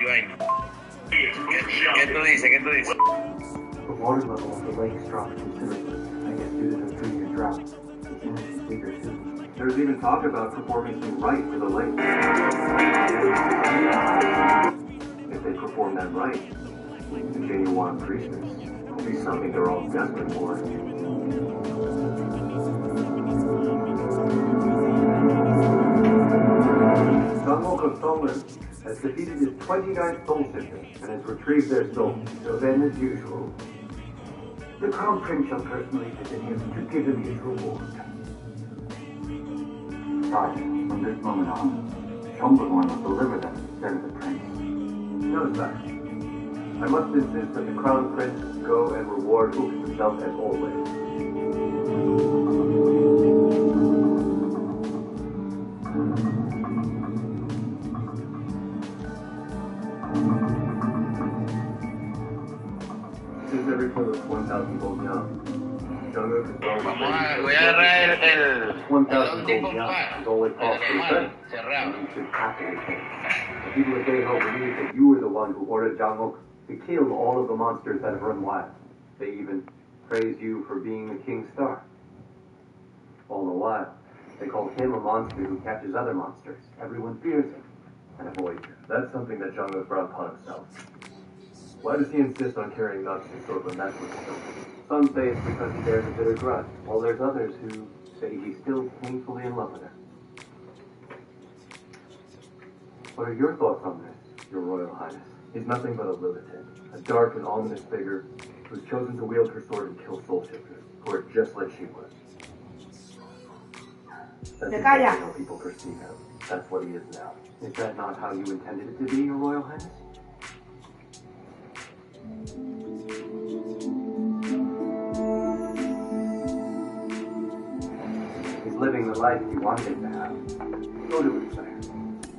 ¿Qué tú dices? ¿Qué tú dices? The water level of the lake dropped considerably, I guess due to the 3-year drought. The image is bigger too. There's even talk about performing some rite for the lake. If they perform that rite, the genuine priestess will be something they're all desperate for. Jangmok Solomon has defeated his 29th soul sisters and has retrieved their souls. So then, as usual, the Crown Prince shall personally visit him to give him his reward. Right, from this moment on, Jangmok will deliver them instead of the prince. No, sir. I must insist that the Crown Prince go and reward Hook himself as always. Since every pull is 1,000 gold yen, Jungkook is well Voy a agarrar el 1,000 tipo gold yen is only cost 3 cents. cerrado. You should happily pay. The people of Daeho believe that you were the one who ordered Jangmok to kill all of the monsters that have run wild. They even praise you for being the King Star. All the while, they call him a monster who catches other monsters. Everyone fears him and avoids him. That's something that Jangmok brought upon himself. Why does he insist on carrying nuts and sort of a necklace? Some say it's because he bears a bitter grudge, while there's others who say he's still painfully in love with her. What are your thoughts on this, Your Royal Highness? He's nothing but a lunatic, a dark and ominous figure who's chosen to wield her sword and kill soul shifters, who are just like she was. That's exactly how people perceive him. That's what he is now. Is that not how you intended it to be, Your Royal Highness? He's living the life you wanted him to have. Go to his fair,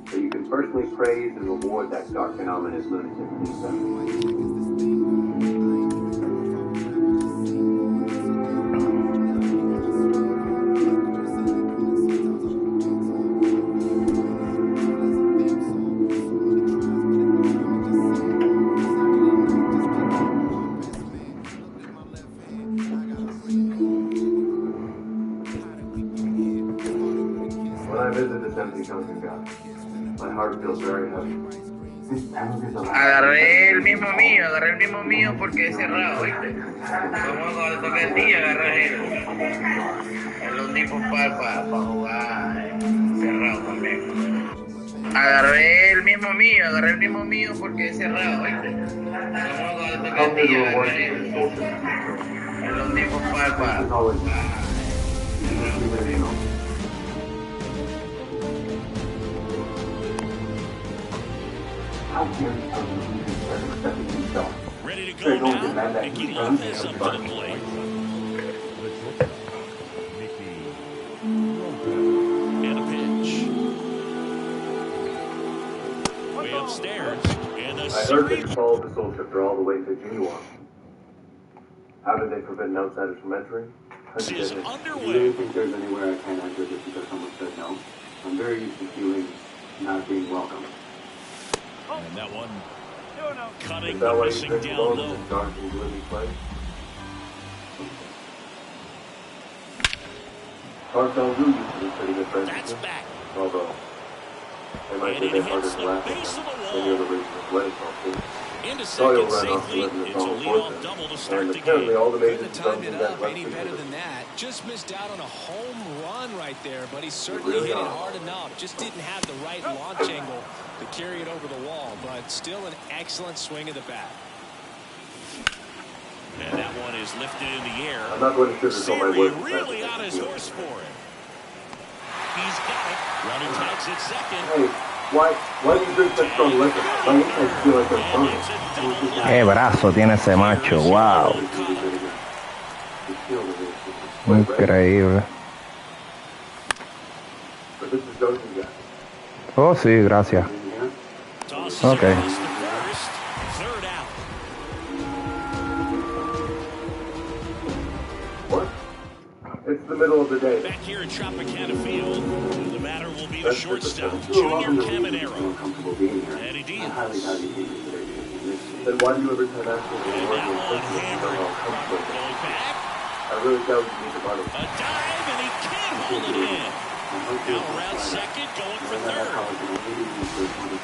so you can personally praise and reward that dark and ominous lunatic himself. My heart feels very heavy. Agarré el mismo mío porque es cerrado, ¿viste? Como cuando toca el día, agarré el Undipo para jugar cerrado también. Agarré el mismo mío porque es cerrado, ¿viste? Como cuando toca el día, agarré el Undipo para jugar. Ready to go now. Mickey Lopez up to the plate. And a pitch. Way upstairs. And a I heard that you followed the soul shifter all the way to Jinhua. How did they prevent outsiders from entering? Is underway. Do you think there's anywhere I can't enter just because someone said no? I'm very used to feeling not being welcome. And that one cutting the missing down low. That's back. Although they might say they're harder to laugh at, then you're the reason the play is into second safely. It's a leadoff double to start the game. All the Couldn't have timed it up any better than that. Just missed out on a home run right there, but he certainly hit it hard enough. Just didn't have the right launch angle to carry it over the wall, but still an excellent swing of the bat. And that one is lifted in the air. I'm not going to sugarcoat my words. Really on his horse for it. He's got it. Runner tags at second. Hey, why do you drink that strong liquor? My insides feel like they're burning. Qué brazo tiene ese macho, wow. Increíble. Oh, sí, gracias. Ok. It's the middle of the day. Back here at Tropicana Field, the batter will be the That's shortstop, just Junior I'm Caminero. comfortable being here. Eddie I highly Diaz. doubt you hate me today because you missed me. Then why do you ever turn out to be And more that than one something that's hammered. all comfortable? Going back. I really doubt you need to bother. A dive, and he can't hold it in. Now around second, going for third.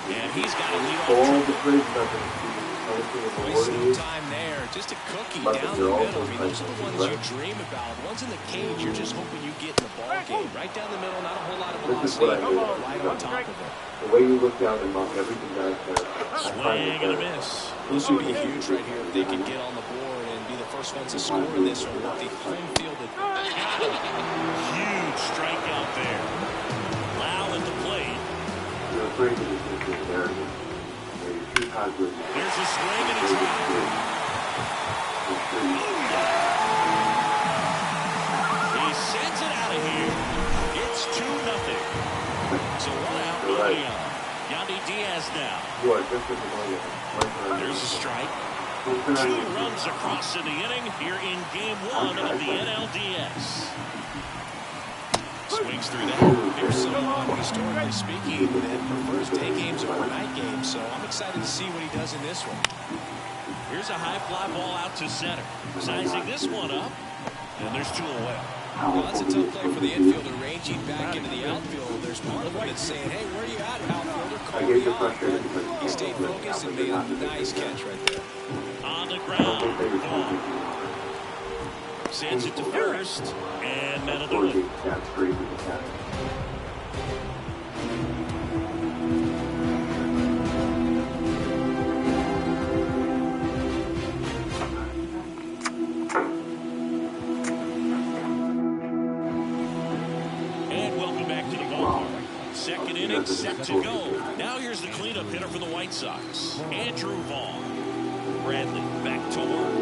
And he's got to lead All off. the praise about the Wasting no time there. Just a cookie But down they're the all middle. I mean, those are the ones right. you dream about. Ones in the cage, you're just hoping you get in the ball game. Right down the middle, not a whole lot of This is velocity. what I Right do. on top of it. The way you look down and mock everything that I said. Swing and a miss. This would be huge right here if they could get on the board and be the first ones to score in this one with the home field. Huge strikeout there. Lau at the plate. You're afraid of this arrogance. You're too positive. There's a swing and it's out. He sends it out of here. It's 2-0. So 1 out, nobody on. Yandy Diaz now. You are just as annoying. There's a strike. 2 runs across in the inning here in Game 1 of the NLDS. Swings through that. There's someone, historically speaking, that prefers day games over night games, so I'm excited to see what he does in this one. Here's a high fly ball out to center. Sizing this one up, and there's 2 away. Well, that's a tough play for the infielder, ranging back into the outfield. There's part of him that's saying, hey, where are you at, outfielder? Call me up. But he stayed focused and made a nice catch right there. On the ground, ball. Sends it to first, and that'll do it. That's crazy. And welcome back to the ballpark. Second inning set to go. Now here's the cleanup hitter for the White Sox, Andrew Vaughn. Bradley back to work.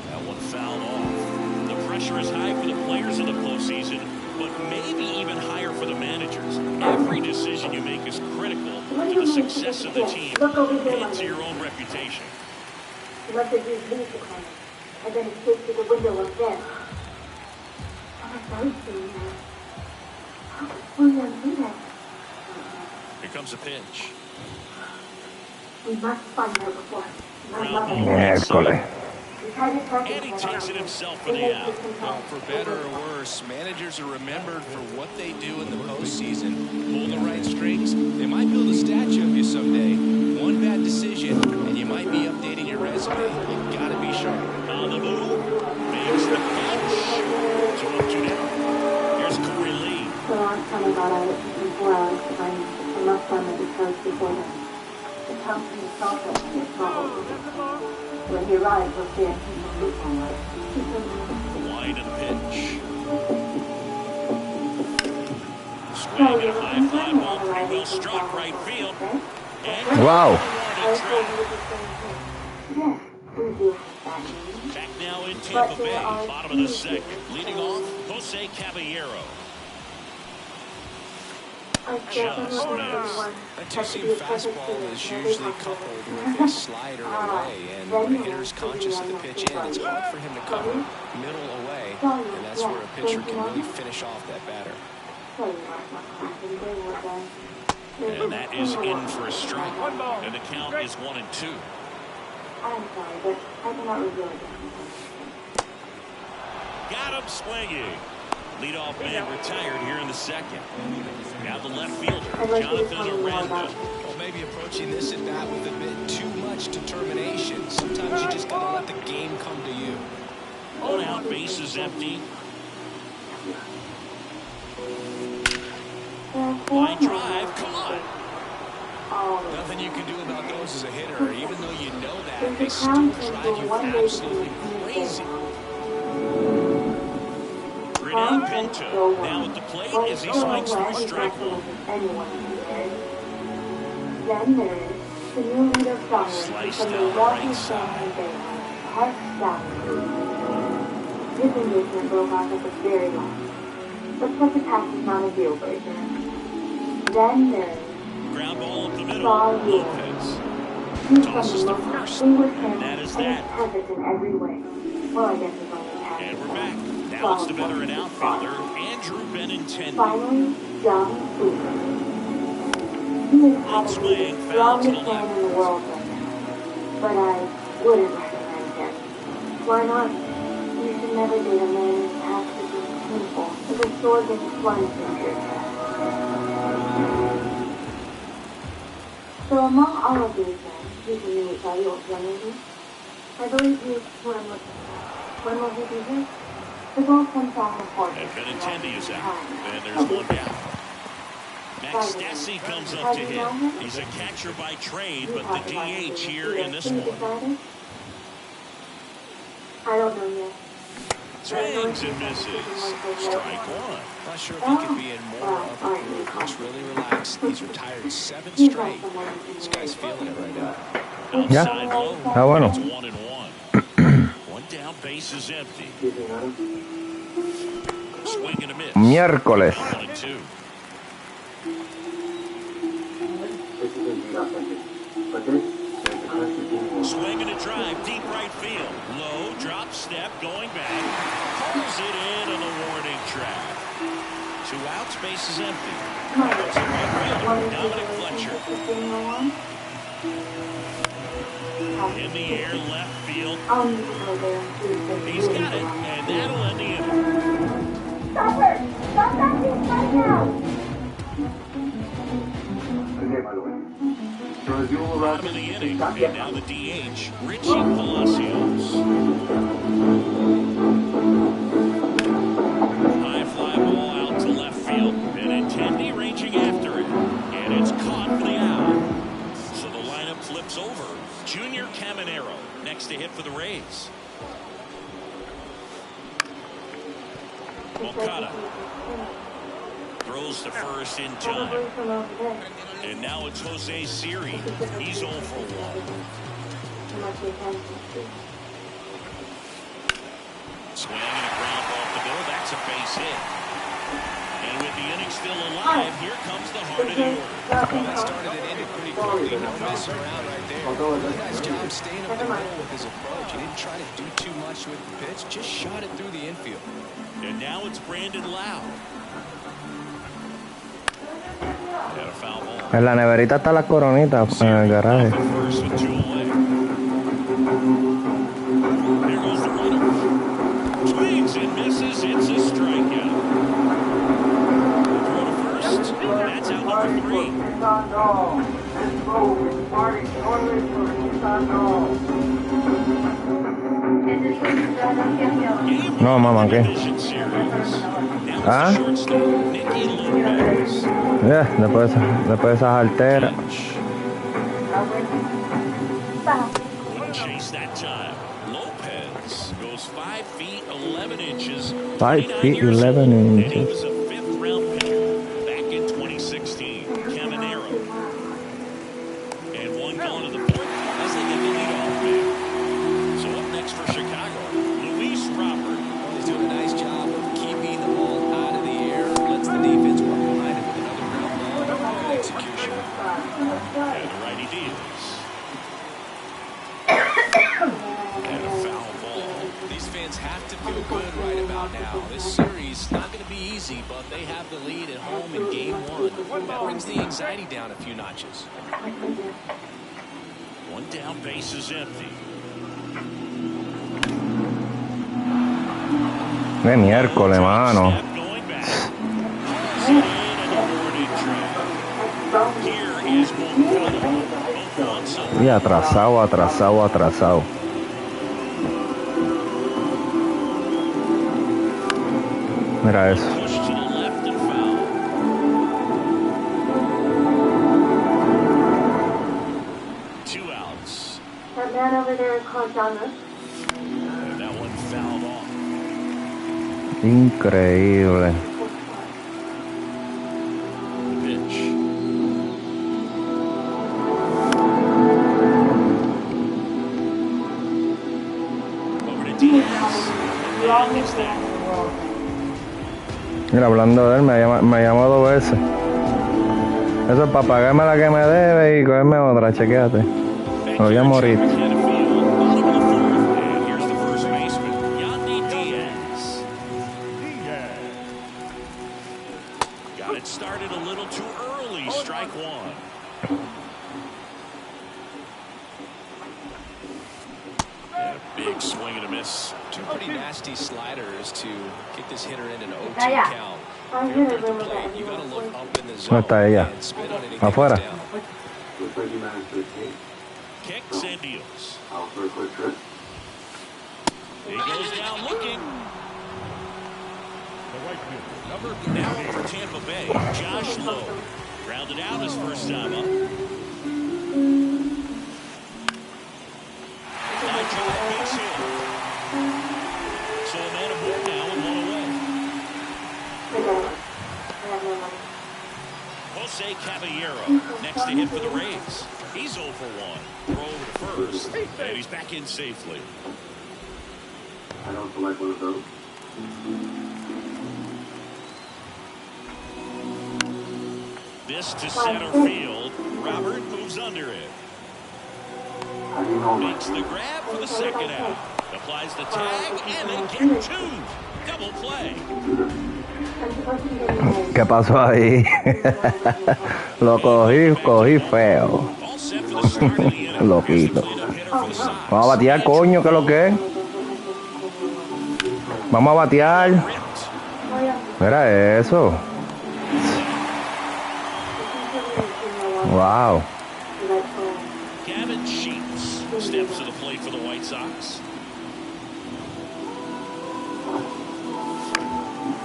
That one fouled off. The pressure is high for the players in the postseason, but maybe even higher for the managers. Every decision you make is critical to the success of the team and to your own reputation. You must have used these to climb it, and then escape through the window up there. I'm sorry, sitting there. How could we undo that? Here comes a pitch. We must find her before. Miércoles. And he takes it himself for the out. Well, for better or worse, managers are remembered for what they do in the postseason. Pull the right strings, they might build a statue of you someday. One bad decision, and you might be updating your resume. You've got to be sharp. On the move, makes the catch. 2 up, 2 down. Here's Corey Lee. The last time I got out, it took me 4 hours to find the last one that was closed before that. The company saw that he had trouble. When he arrived, we'll see if he can look on us. Wide of the pitch. Swing and a high fly ball, pretty well struck right field. And Wow. Yes, we do. back now in Tampa Bay, bottom of the second. Leading off, Jose Caballero. That two-seam fastball is usually coupled with a slider away, and when a hitter's conscious of the pitch in, it's hard for him to come middle away, and that's where a pitcher can really finish off that batter. And that is in for a strike. And the count is 1-2. I'm sorry, but I cannot reveal it. Got him swinging. Leadoff man retired here in the second. Now the left fielder, Jonathan Aranda. Well, maybe approaching this at bat with a bit too much determination. Sometimes you just got to let the game come to you. 1 out, base is empty. Line drive, come on. Nothing you can do about those as a hitter. Even though you know that, they still drive you absolutely crazy. Rene Pinto now at the plate as he swings through strike one. Then there is the new leader of Sliced from the down the Rocky right side. Park South. His engagement broke off at the very last. But such a pass is not a deal breaker. Then there is Ground ball up the middle. Lopez he's tosses from the the first. English him, That is and that. he's perfect in every way. Well, I guess he's only half. And we're back. Now it's the veteran outfielder, Andrew Benintendi. Finally, John Cooper. He is probably the strongest man in the world right now, but I wouldn't recommend him. Why not? You should never date a man whose past is as painful as a sword being plunged into your chest. So among all of these men, who's in the Italian community, I believe he's when will he be here? The ball comes down the court. And Benintendi is out. And there's one down. Max Stassi comes up to hit. He's a catcher by trade, but the DH here in this one. I don't know yet. Swings and misses. Strike one. Not sure if he could be in more of a career. Just really relaxed. He's retired 7 straight. This guy's feeling it right now. Outside low. Ah, bueno. It's 1-1. One down, base is empty. Swing and a miss. Miércoles. 1-2. This is indeed authentic. But this is the classic game. Swing and a drive, deep right field. Low, drop step, going back. Pulls it in on the warning track. 2 outs, base is empty. It's a right fielder, Dominic Fletcher. In the air, left field. He's got it, and that'll end the inning. Stop her! Stop that thing right now! Okay, by the way. So as you will Bottom of the inning, and now the DH, Richie Palacios. High fly ball out to left field. Benintendi ranging after it. And it's caught for the out. So the lineup flips over. Junior Caminero next to hit for the Rays. Moncada throws to first in time. And now it's Jose Siri. He's 0 for 1. Swing and a ground ball to go. That's a base hit. And with the inning still alive, here comes the heart of the order. Well, that started and ended pretty quickly. No messing around right there. Really nice job staying up the middle with his approach. He didn't try to do too much with the pitch. Just shot it through the infield. And now it's Brandon Lau. And a foul ball. En la neverita está la coronita en el garaje. First with 2 away. There goes the runner. Swings and misses. It's a strikeout. Throw to first. That's out number 3. No, mamá, ¿qué? ¿Ah? Después de esas alteras. Chase that time. Lopez goes 5 feet 11 inches. 5 feet 11 And he inches. was a 5th round pick back in 2016. Caminero. And one going to the plate as they get the lead off man. So up next for Chicago, Luis Robert. He's doing a nice job of keeping the ball out of the air. Lets the defense work behind it with another ground ball. Good execution. And the righty deals. And a foul ball. These fans have to feel good right about now. This series not going to be easy, but they have the lead at home in game 1. That brings the anxiety down a few notches. One down, base is empty. De miércoles, mano. Step going back. Pulls it in and a warning track. Here is Moncada. Both on something. Y atrasado. Mira eso. Push to the left and foul. Two outs. That man over there called Donna. And that one fouled off. Increíble. Pitch. Over to Diaz. And gets that. Mira, hablando de él, me llamó 2 veces. Eso es para pagarme la que me debe y cogerme otra, chequéate. Me voy a morir. And here's the first baseman, Yandy Diaz. Big swing and a miss. Two pretty nasty sliders to get this hitter in an 0-2 count. If you're up at the plate, you got to look up in the zone and spin on anything Afuera. that's down. Looks like you managed to escape. Kicks and deals. Out for a quick trip. He goes down looking. Now for Tampa Bay, Josh Lowe. Grounded out his first time up. Fly drive, base hit. So a man aboard now and one away. Jose Caballero next to hit for the Rays. He's 0 for 1. Throw over to first, and he's back in safely. I don't select one of those. This to center field. Robert moves under it. How do you know Makes the grab for the second out. Applies the tag, and they get two. Double play. ¿Qué pasó ahí? Lo cogí feo. All set for the start of the inning. Loquito. Cleanup hitter for the Sox. Vamos a batear, coño, ¿qué es lo que es? Vamos a batear. Ripped. Mira eso. Wow. Gavin Sheets steps to the plate for the White Sox.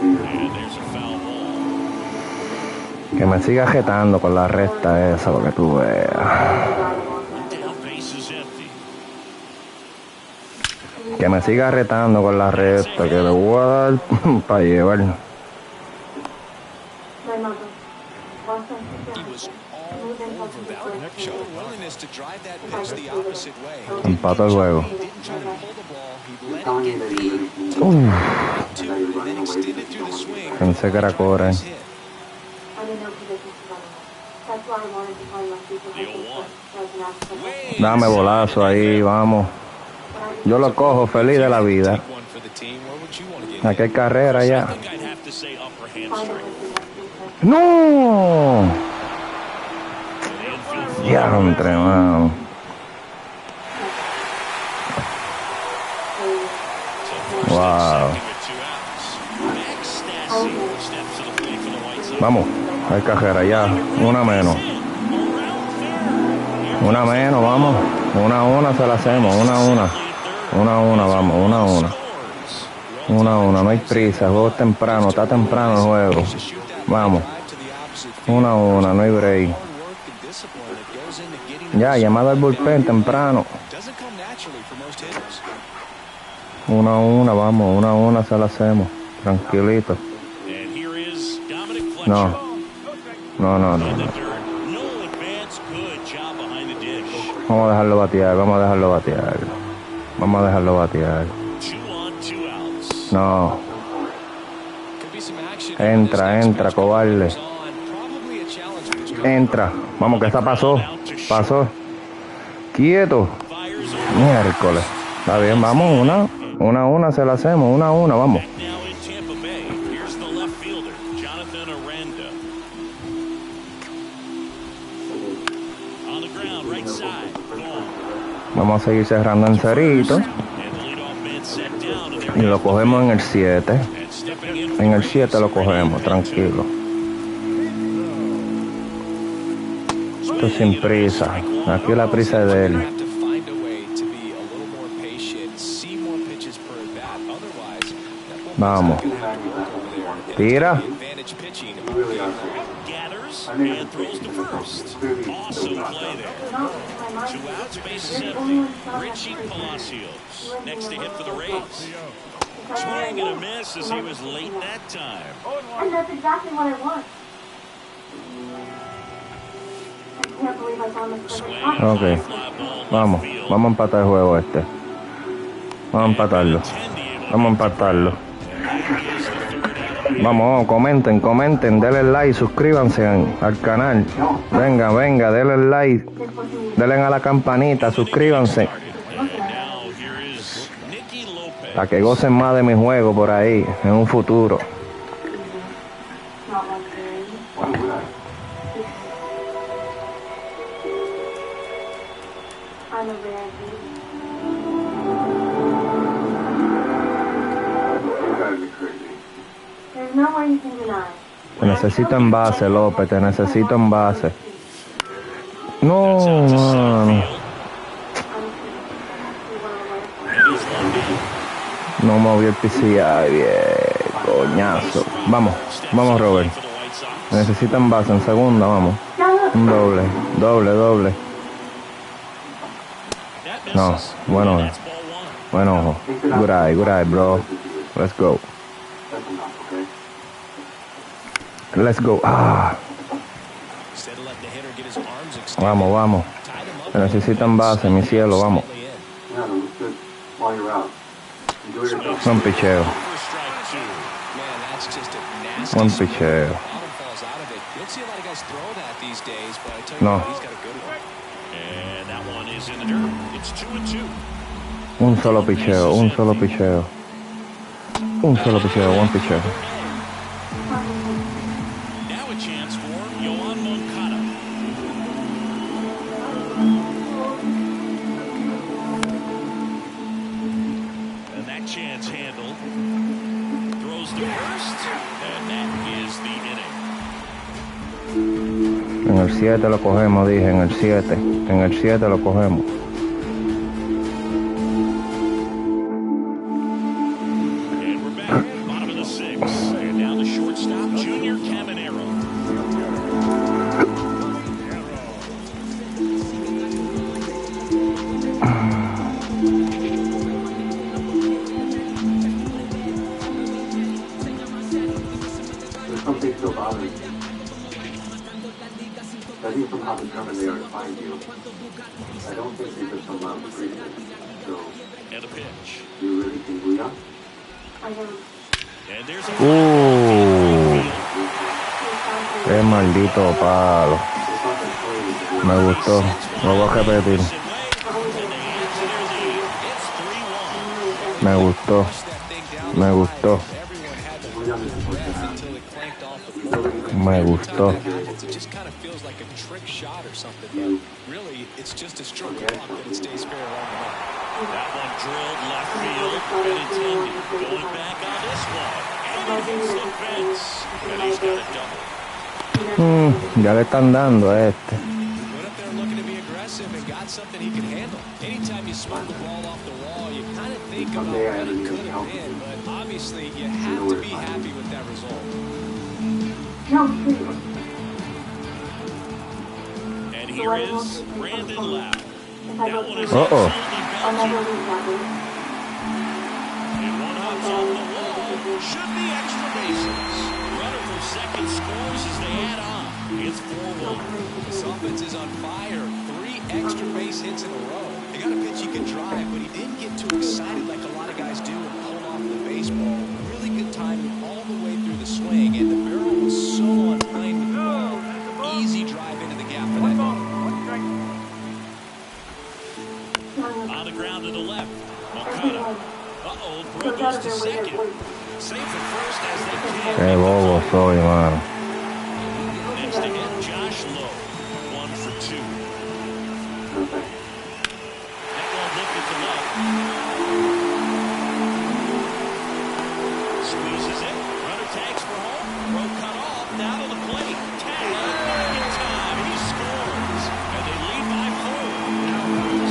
And there's a foul ball. Que me siga jetando con la recta esa, porque tú veas. Down, base is empty. Que me siga retando con la recta, que le voy a dar para llevar. He was all over that. Showed a willingness to drive that pitch the opposite way. Empató el juego. He didn't try to pull the ball. He let it get beat. And then extended through the swing. Pensé que era Cora. I didn't know positions to run in. That's why I wanted to find my future The 0-1. so I can ask for help. Dame bolazo ahí, vamos. Yo lo cojo feliz de la vida. Take one for the team. Where would you want to get Aquí hay carrera I ya. think I'd have to say upper Find hamstring. a ¡No! The infield flow. Ya lo mano. Wow. Second with 2 outs. Max Stassi steps to the plate for the White Sox. Vamos, hay carrera ya. Una menos. Una menos, vamos. Una se la hacemos. Una, vamos. Una. No hay prisa. El juego es temprano. Está temprano el juego. Vamos. Una. No hay break. Ya, llamada al bullpen temprano. Una, vamos. Una se la hacemos. Tranquilito. And here is Dominic Fletcher. No. No. In the dirt. No advance. Good job behind the dish. Vamos a dejarlo batear. 2 on, 2 outs. No. Entra, cobarde. Entra. Vamos, que esa pasó. Quieto. Fires Miércoles. Está bien, vamos. Una se la hacemos. Una, vamos. back now in Tampa Bay. Here's the left fielder, Jonathan Aranda. On the ground, right side. Ball. Vamos a seguir cerrando en cerito. And the leadoff man set down. And Y lo cogemos en el 7. and stepping in En el for 7 lo is Freddy. cogemos, tranquilo. Esto es sin prisa. Aquí la prisa es de él. Vamos. Tira. Gathers and throws to first. Awesome play there. 2 outs, bases empty. Richie Palacios next to hit for the Rays. Swing and a miss as he was late that time. And that's exactly what I want. I can't believe I found this perfect Swing spot. and a Ok. high fly ball left Vamos. field. Vamos a empatar el juego este. Vamos a empatarlo. Vamos a empatarlo. Vamos, comenten, denle like, suscríbanse al canal. Venga, denle like, denle a la campanita, suscríbanse. Para que gocen más de mi juego por ahí, en un futuro. Not like very. I'm a rare breed. There's no way you can deny it. Te necesito en base, López, te necesito en base. No, mano. No movió el PCI, bien, coñazo. Vamos, vamos, Robert. Necesitan base en segunda, vamos. Un doble, doble. No, bueno. Bueno, good eye, bro. Let's go. Ah. Vamos. Necesitan base, mi cielo, vamos. Buen picheo. Buen picheo. No. Un solo picheo. Buen picheo. En el 7 lo cogemos, dije, en el 7 lo cogemos. Something still bothers me. Judging from how determined they are to find you, I don't think they just come out to treat it. So, And a pitch. you really think we are? I don't. And there's Qué maldito palo. Me gustó. Lo voy a repetir. Me gustó. Me gustó. Me gustó. It just kind of feels like a trick shot or something, but really, it's just a stroke of luck that it stays fair on the mark. that one drilled left field. Benintendi going back on this one. And it hits the fence. And he's got a double. Ya le están dando a este. Went up there looking to be aggressive and got something he could handle. Anytime you smoke a ball off the wall, you kind of think about what it could have been, but obviously you have to be happy with that result. No, please. And here is Brandon Lau. If I That go one is through, absolutely I'll never bouncing. leave that way. And one hops off the wall. Should be extra bases. Runner from second scores as they add on. It's 4-1. This offense is on fire. 3 extra base hits in a row. They got a pitch he can drive, but he didn't get too excited like a lot of guys do and pull off the baseball. Really good timing all the way through the swing, and the barrel was so on time with the ball. Easy drive into the gap for that ball. On the ground to the left. Moncada. Brew goes to second. Safe at first as they can. Qué bobo soy, mano. Next to hit, Josh Lowe. 1 for 2. That ball lifted to left. Squeezes it. Runner tags for home. Throw cut off. Now to the plate. Tag. In time. He scores. And they lead by 4.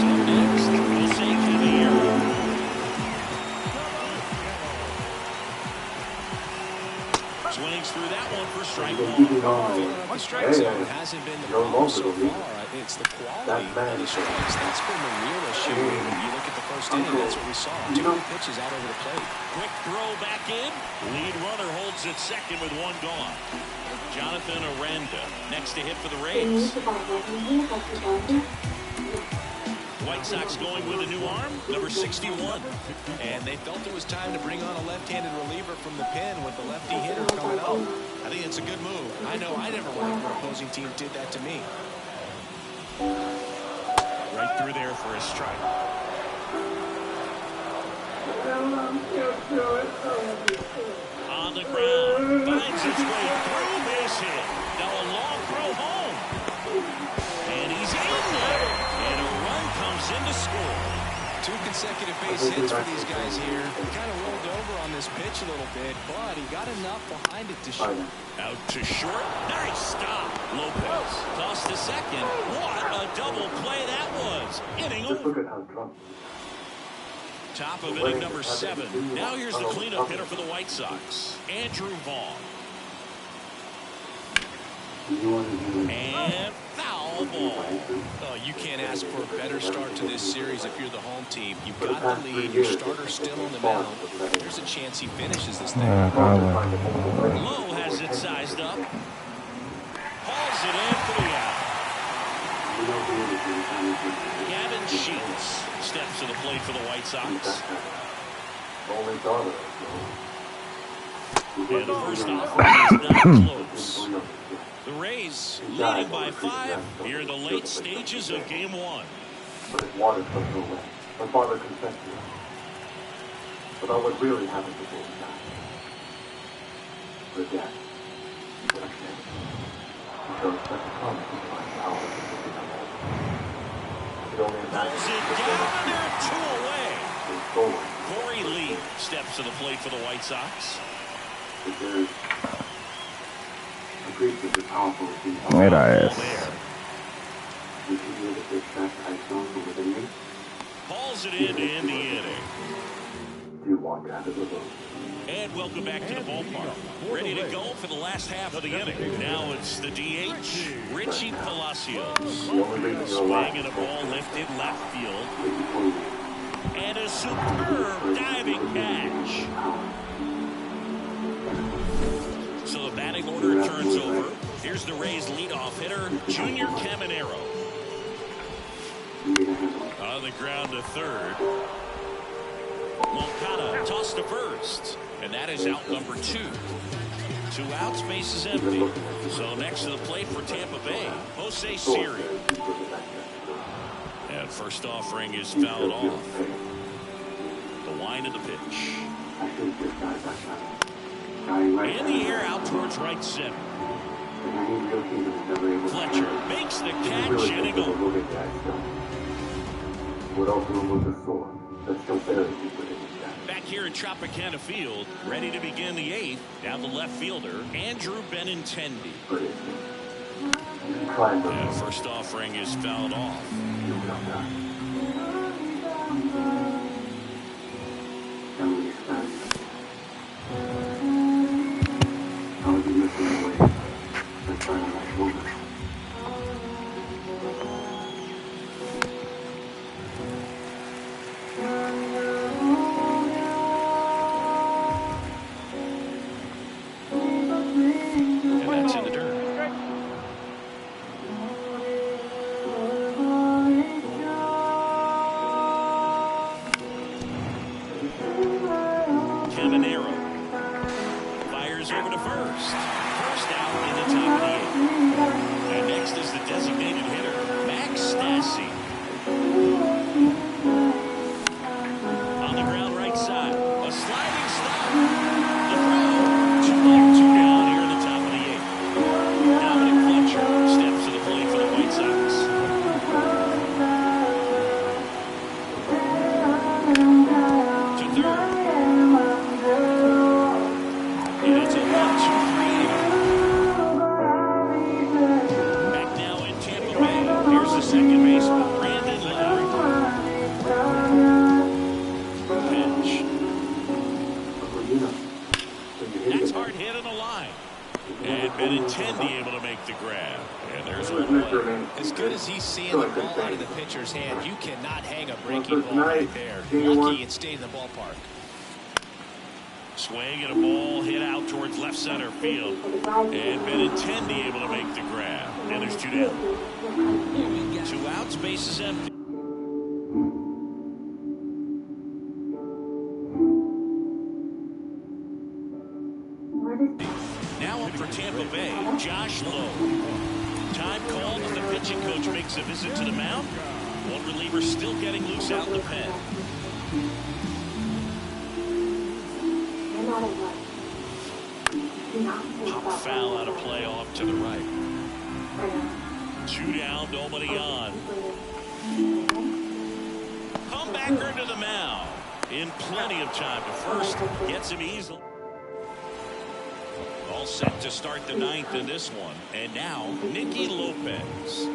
So next, Jose Caballero. Swings through that one for strike one. The strike zone hasn't been the problem so far. It's the quality of the strikes. That's been the real issue. You look at the first inning, that's what we saw. 2 pitches out over the plate. Quick throw back in. Lead runner holds at second with 1 gone. Jonathan Aranda next to hit for the Rays. White Sox going with a new arm, number 61. And they felt it was time to bring on a left-handed reliever from the pen with the lefty hitter coming up. I think it's a good move. I know I never liked when opposing teams did that to me. Right through there for a strike. On the ground, finds its way through, base hit. Now a long throw home. And he's in there. And a run comes in to score. 2 consecutive extra base hits for these guys here. He kind of rolled over on this pitch a little bit, but he got enough behind it to shoot. Out to short. Nice stop. Lopez tossed to second. What a double play that was. Inning over. Top of inning number 7. Now here's the cleanup hitter for the White Sox, Andrew Vaughn. And foul ball. Oh, you can't ask for a better start to this series if you're the home team. You've got the lead. Your starter's still on the mound. There's a chance he finishes this thing. Lowe has it sized up. Hauls it in for the out. Gavin Sheets steps to the plate for the White Sox. And the first offering is not close. The Rays leading by 5 here in the late stages of Game 1. But his water slipped away. My father confessed to us about what really happened before we died. But Dad, what I said, he showed such a promise of my power. Pulls it down, and there are 2 away. Corey Lee steps to the plate for the White Sox. Mira eso. Hauls it in to end the inning. And welcome back to the ballpark. Ready to go for the last half of the inning. Now it's the DH, Richie Palacios. Swing and a ball lifted left field. And a superb diving catch. So the batting order turns over. Here's the Rays leadoff hitter, Junior Caminero. On the ground to third. Moncada tossed to first. And that is out number 2. 2 outs, base is empty. So next to the plate for Tampa Bay, Jose Siri. And first offering is fouled off. The line of the pitch. In the air out towards right center. Fletcher makes the catch and a goal. Back here at Tropicana Field, ready to begin the 8th. Down the left fielder, Andrew Benintendi. And first offering is fouled off. And that's in the dirt. Caminero fires over to first. First out in the top of the 8th. And next is the designated hitter, Max Stassi. On the ground right side. A sliding stop. The throw. 2 down here in the top of the 8th. Dominic Fletcher steps to the plate for the White Sox. To third. And it's a 1-2-3. Back now in Tampa Bay. Here's the second baseman, Brandon Lowe. Pitch. That's hard hit on the line. And Benintendi able to make the grab. And there's one away. As good as he's seeing the ball out of the pitcher's hand, you cannot hang a breaking ball right there. Lucky it stayed in the ballpark. Swing and a ball hit out towards left center field. And Benintendi able to make the grab. And there's 2 down. 2 outs, base is empty. Now up for Tampa Bay, Josh Lowe. Time called as the pitching coach makes a visit to the mound. One reliever still getting loose out in the pen. Pop foul out of play off to the right. 2 down, nobody on. Comebacker to the mound. in plenty of time to first. Gets him easily. All set to start the ninth in this one. And now, Nicky Lopez.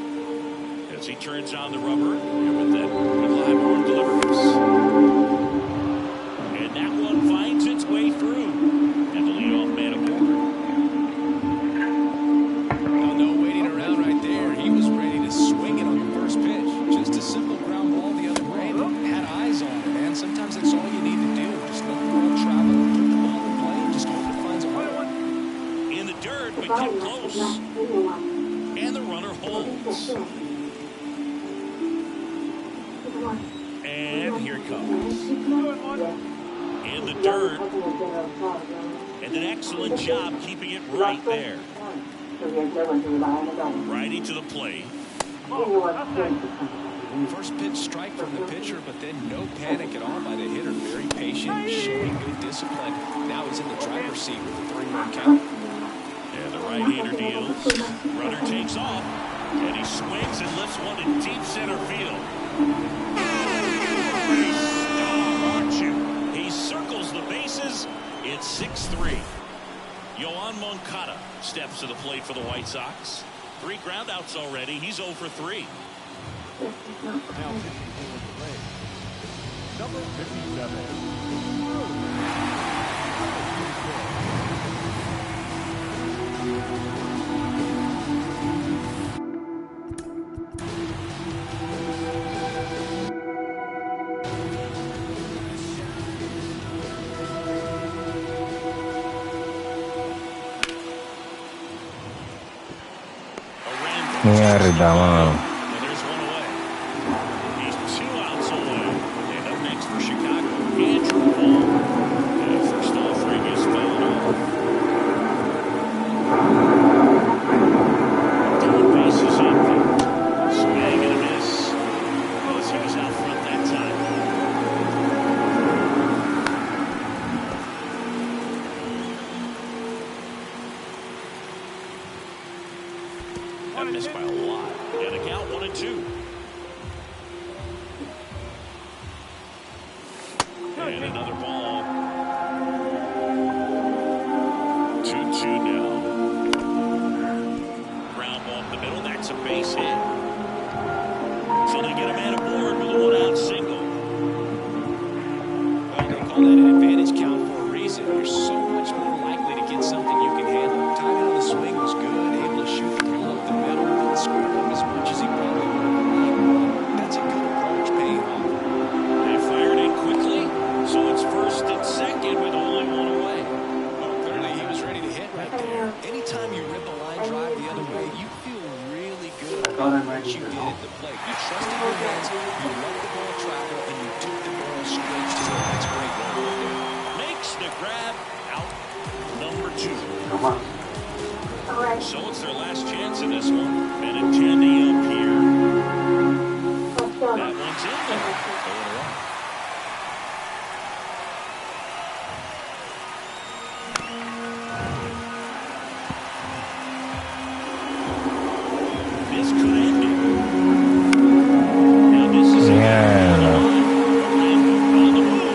As he turns on the rubber, and with that good live arm delivers. And that one finds its way through. And the leadoff man aboard. Oh, no waiting around right there. He was ready to swing it on the first pitch. Just a simple ground ball the other way. Had eyes on it, man. Sometimes that's all you need to do. Just let the ball travel, put the ball in play, and just hope it finds a hole. In the dirt, but come close. And the runner holds. And here it comes. In the dirt. And an excellent job keeping it right there. Righty to the plate. First pitch strike from the pitcher, but then no panic at all by the hitter. Very patient, showing good discipline. Now he's in the driver's seat with a 3-1 count. And the right-hander deals. Runner takes off. And he swings and lifts one in deep center field. He circles the bases. It's 6-3. Yoan Moncada steps to the plate for the White Sox. 3 groundouts already. He's 0 for 3. Number 57. Mierda, mano. And there's one away. He's 2 outs away. And up next for Chicago, Andrew Ball. And first offering is fouled off. Throwing bases empty. Swing and a miss. Because he was out front that time. That missed by a lot. And a count 1-2. And another ball. 2-2 now. Ground ball up the middle. That's a base hit. So they get a man aboard with a 1-out single. Well, they call that an advantage count for a reason. You're so much more likely to get something you can handle. Timing on the swing was good, able to shoot the ball up the middle, didn't score him as much as he probably would have. That's a good approach, paying off. They fired in quickly, so it's first and second with only 1 away. Well, clearly he was ready to hit right there. Anytime you rip a line drive the other way, you feel really good about what you did at the plate. You trusted your hands, you let the ball travel, and you took the ball straight to it. That's great work right there. Makes the grab, out number 2. So it's their last chance in this one. Benintendi up here. That one's in there. 0-1. This could end it. Now this is Mierda. Orlando on the move.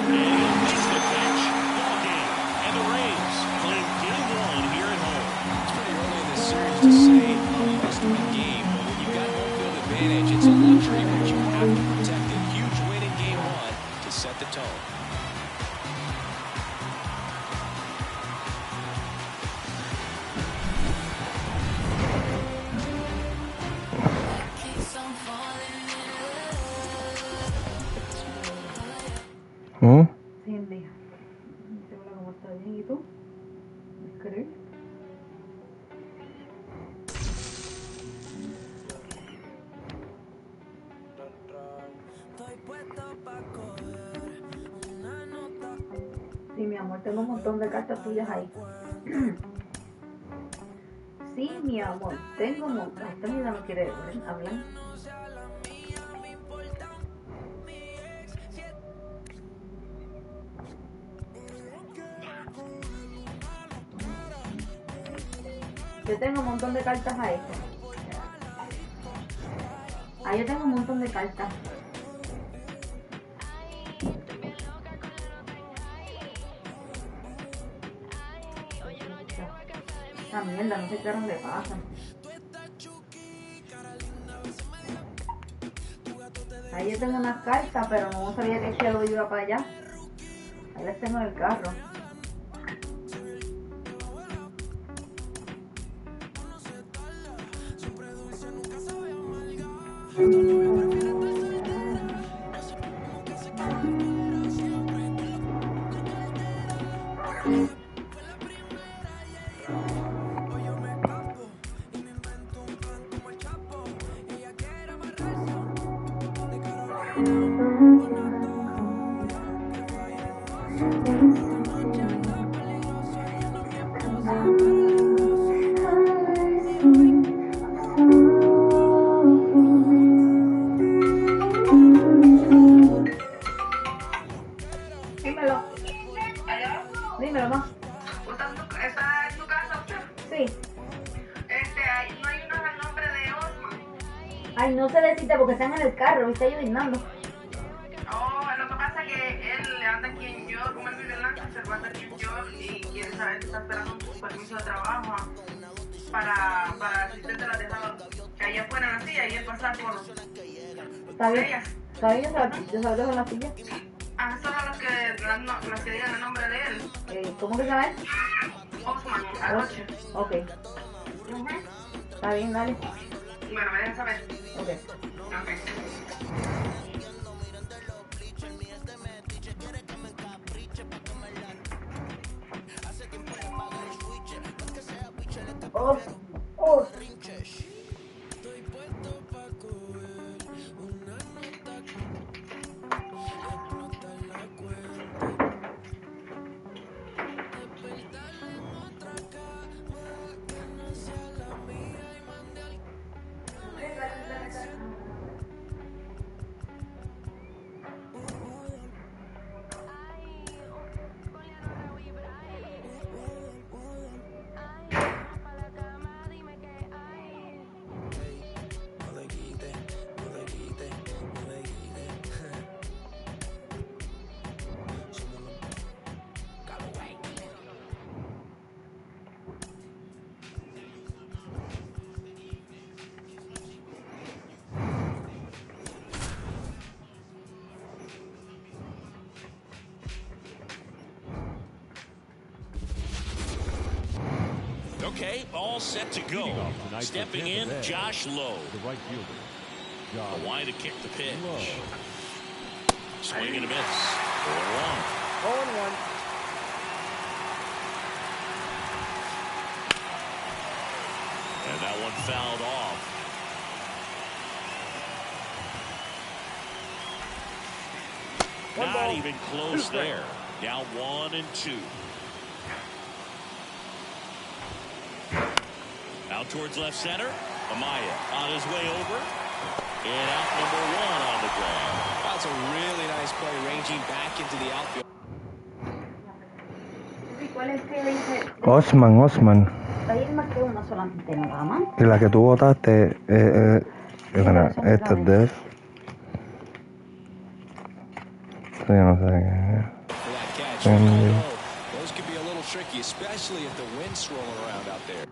And he'll make the catch. Ball game. And the Rays claim game 1 here at home. It's pretty early in this series to say how must-win game, but when you've got home field advantage, it's a luxury, but you have to protect a huge win in game 1 to set the tone. ¿Mm? Sí, mija. Hola, ¿cómo estás? Bien, ¿y tú? ¿Me crees? Sí, mi amor, tengo un montón de cartas tuyas ahí. Sí, mi amor, tengo un montón. Esta vida no quiere hablar. Yo tengo un montón de cartas ahí. Ahí yo tengo un montón de cartas. Esa mierda, no sé qué le pasa. Ahí yo tengo unas cartas, pero no sabía que Chelo iba para allá. Ahí las tengo en el carro. Dímelo. Dímelo, ma. ¿Está en tu casa usted? Sí. Ahí no hay uno al nombre de Osman. Ay, no sé decirte porque están en el carro y está lloviznando. Oh, lo que pasa es que él anda aquí en York, como él vive en Lancaster, va a estar aquí en York y quiere saber si está esperando un permiso de trabajo para asistente a la dejada. Que allá afuera en la silla y él pasar por Está bien. ella. Está bien, yo sabía con la silla. Ah, solo los que digan el nombre de él. ¿Cómo que se llama él? Osman, anoche. Ok. Está bien, dale. Bueno, me dejan saber. Ok. Ok. Oh, oh. Okay, all set to go. Stepping in, Josh Lowe. The right fielder. A wide to kick the pitch. Swing and a miss. 0-1. 0-1. And that one fouled off. Not even close there. Now 1-2. Out towards left center. Amaya on his way over. And out number 1 on the ground. That's a really nice play, ranging back into the outfield. ¿Cuál es que dice? Osman. Ahí es más que una sola antena, nada más. Y la que tú votaste, esta es de él. Sí, no sé qué. Those could be a little tricky, especially if the wind's swirling around out there.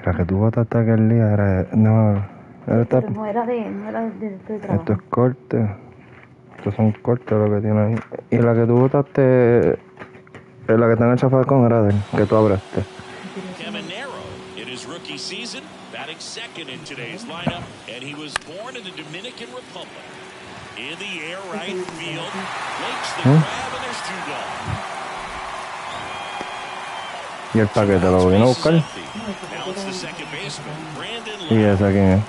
La que tú votaste aquel día era... No era de trabajo. esto es corte. Estos son cortes lo que tiene ahí. Y la que tú votaste... La que está en el chafalcón era de él, que tú abraste. Caminero in his rookie season, batting second in today's lineup, and he was born in the Dominican Republic. In the air, right field, makes the grab, and there's 2 gone. Y el paquete lo vino a buscar. Now it's the second baseman, Brandon ¿Y Lau. esa quién es?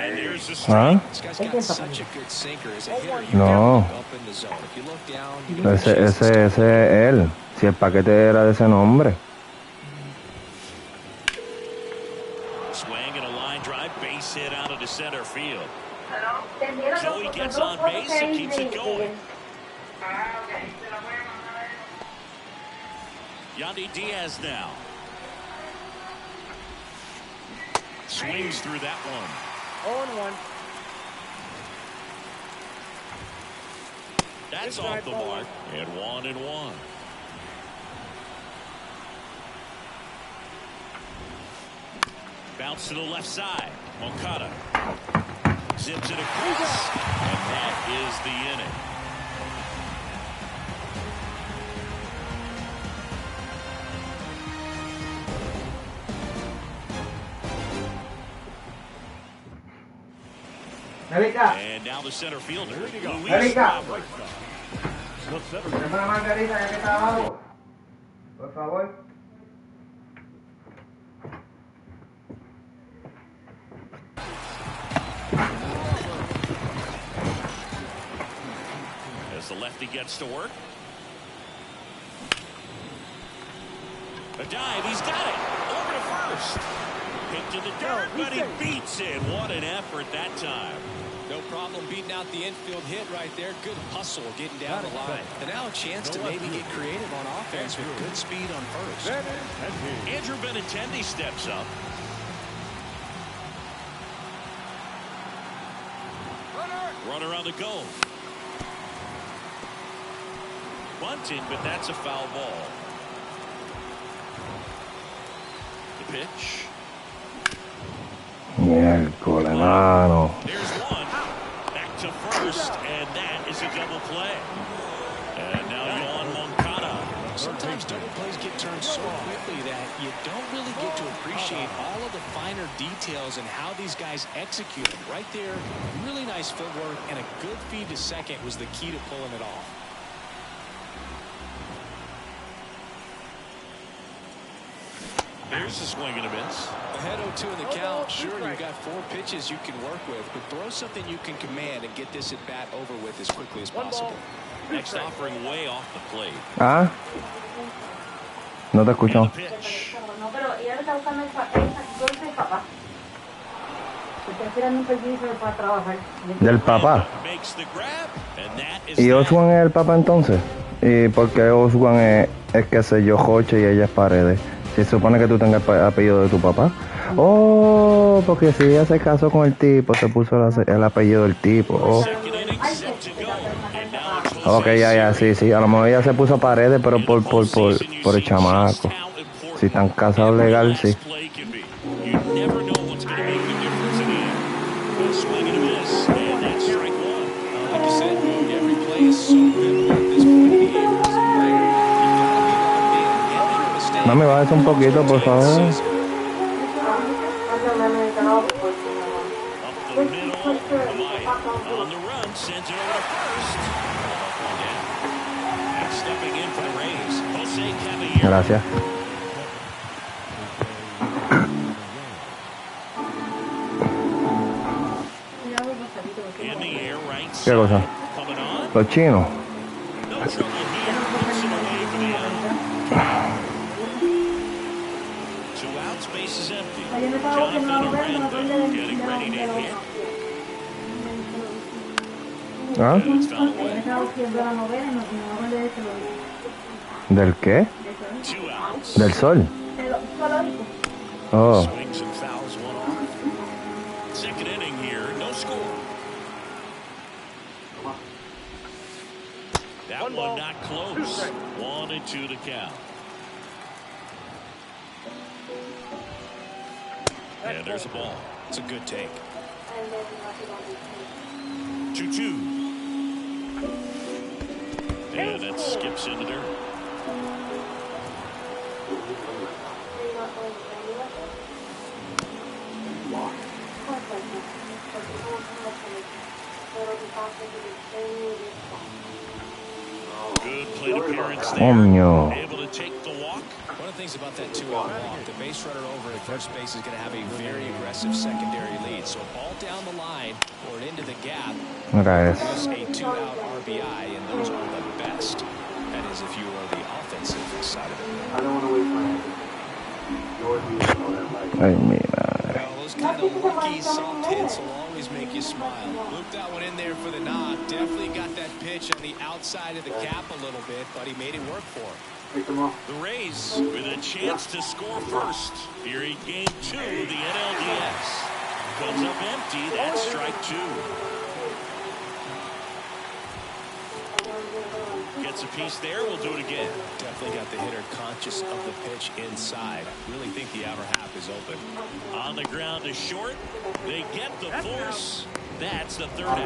And there's the ¿Ah? strike. This guy's got such a good sinker as a hitter. You No. up in the zone. If you look down, you can Ese es él. Si el paquete era de ese nombre. Swing and a line drive, base hit out of the center field. Hello? Joey gets on base and keeps it going. Ah, ok. Se la voy a mandar a él. Yandy Diaz now. Swings through that one. 0-1. That's off the mark. And 1-1. Bounce to the left side. Moncada zips it across, and that is the inning. And now the center fielder, Luis Robert. Una margarita que está abajo. Por favor. As the lefty gets to work. A dive, he's got it. Over to first. Hit to the dirt, but he beats it. What an effort that time. No problem beating out the infield hit right there. Good hustle getting down the line. And now a chance to maybe get creative on offense with good speed on first. Andrew Benintendi steps up. Runner on the go. Bunted, but that's a foul ball. The pitch. Miércoles, mano. There's one. Back to first, and that is a double play. And now Yohan Moncada. Sometimes double plays get turned so quickly that you don't really get to appreciate all of the finer details and how these guys execute them. Right there, really nice footwork, and a good feed to second was the key to pulling it off. There's a swing and a miss. Ahead 0-2 in the count. Sure, you've got 4 pitches you can work with, but throw something you can command and get this at bat over with as quickly as possible. Next offering way off the plate. Ah. No te escucho. And the pitch. No, pero ella le está buscando el papá. Está tirando un permiso para trabajar. Del papá. Makes the grab, and that is ¿Y Oswan es el papá entonces? ¿Y por qué Oswan es que sé yo, Joche y ella es Paredes? Se supone que tú tengas el apellido de tu papá. Oh, porque si ella se casó con el tipo, se puso el apellido del tipo. Oh. Ok, ya, sí. A lo mejor ella se puso Paredes, pero por el chamaco. Si están casados legal, sí. Mami, bájese un poquito, por favor. Gracias. ¿Qué cosa? Los chinos. ¿Ah? ¿Del qué? ¿Del sol? Oh. Second inning here, no score. That one not close. 1-2 to count. And there's a ball. It's a good take. 2-2. And that skips into dirt. Good plate appearance there. Able to take the walk. One of the things about that 2-out walk, the base runner over at first base is going to have a very aggressive secondary lead. So a ball down the line or into the gap. Gracias. A 2-out RBI, and those are the best. That is, if you are the offensive side of it. I don't want to waste my energy. Ay, mira. Well, those kind of lucky soft hits will always make you smile. Looped that one in there for the knock. Definitely got that pitch on the outside of the gap a little bit, but he made it work for him. Pick them up. The Rays with a chance to score first here in Game 2 of the NLDS. Comes up empty. That's strike 2. Gets a piece there. We'll do it again. Definitely got the hitter conscious of the pitch inside. Really think the outer half is open. On the ground to short. They get the force. That's the third out. I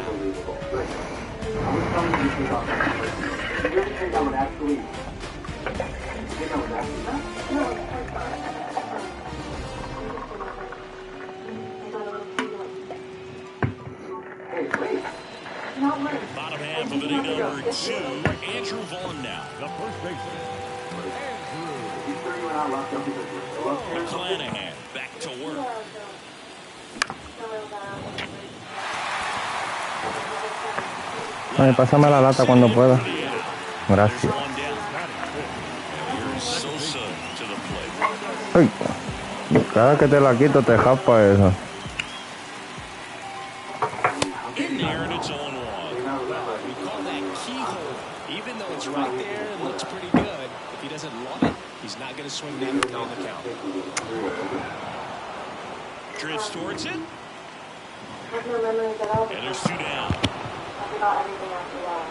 was telling you this about that. You ever think I would actually... You think I would actually... Hey, wait. Bottom half of inning number 2. Andrew Vaughn now. The first baseman. You sure you went out locked up because you're still up there? McClanahan back to work. Ay, pásame la lata cuando pueda. Gracias. Sosa to the plate. Ay, cada que te la quito te japa eso. In there and it's 0-1. We call that keyhole. Even though it's right there and looks pretty good, if he doesn't love it, he's not going to swing that early in the count. Drifts towards it. Have no memories at all. And there's 2 down. I forgot everything after that.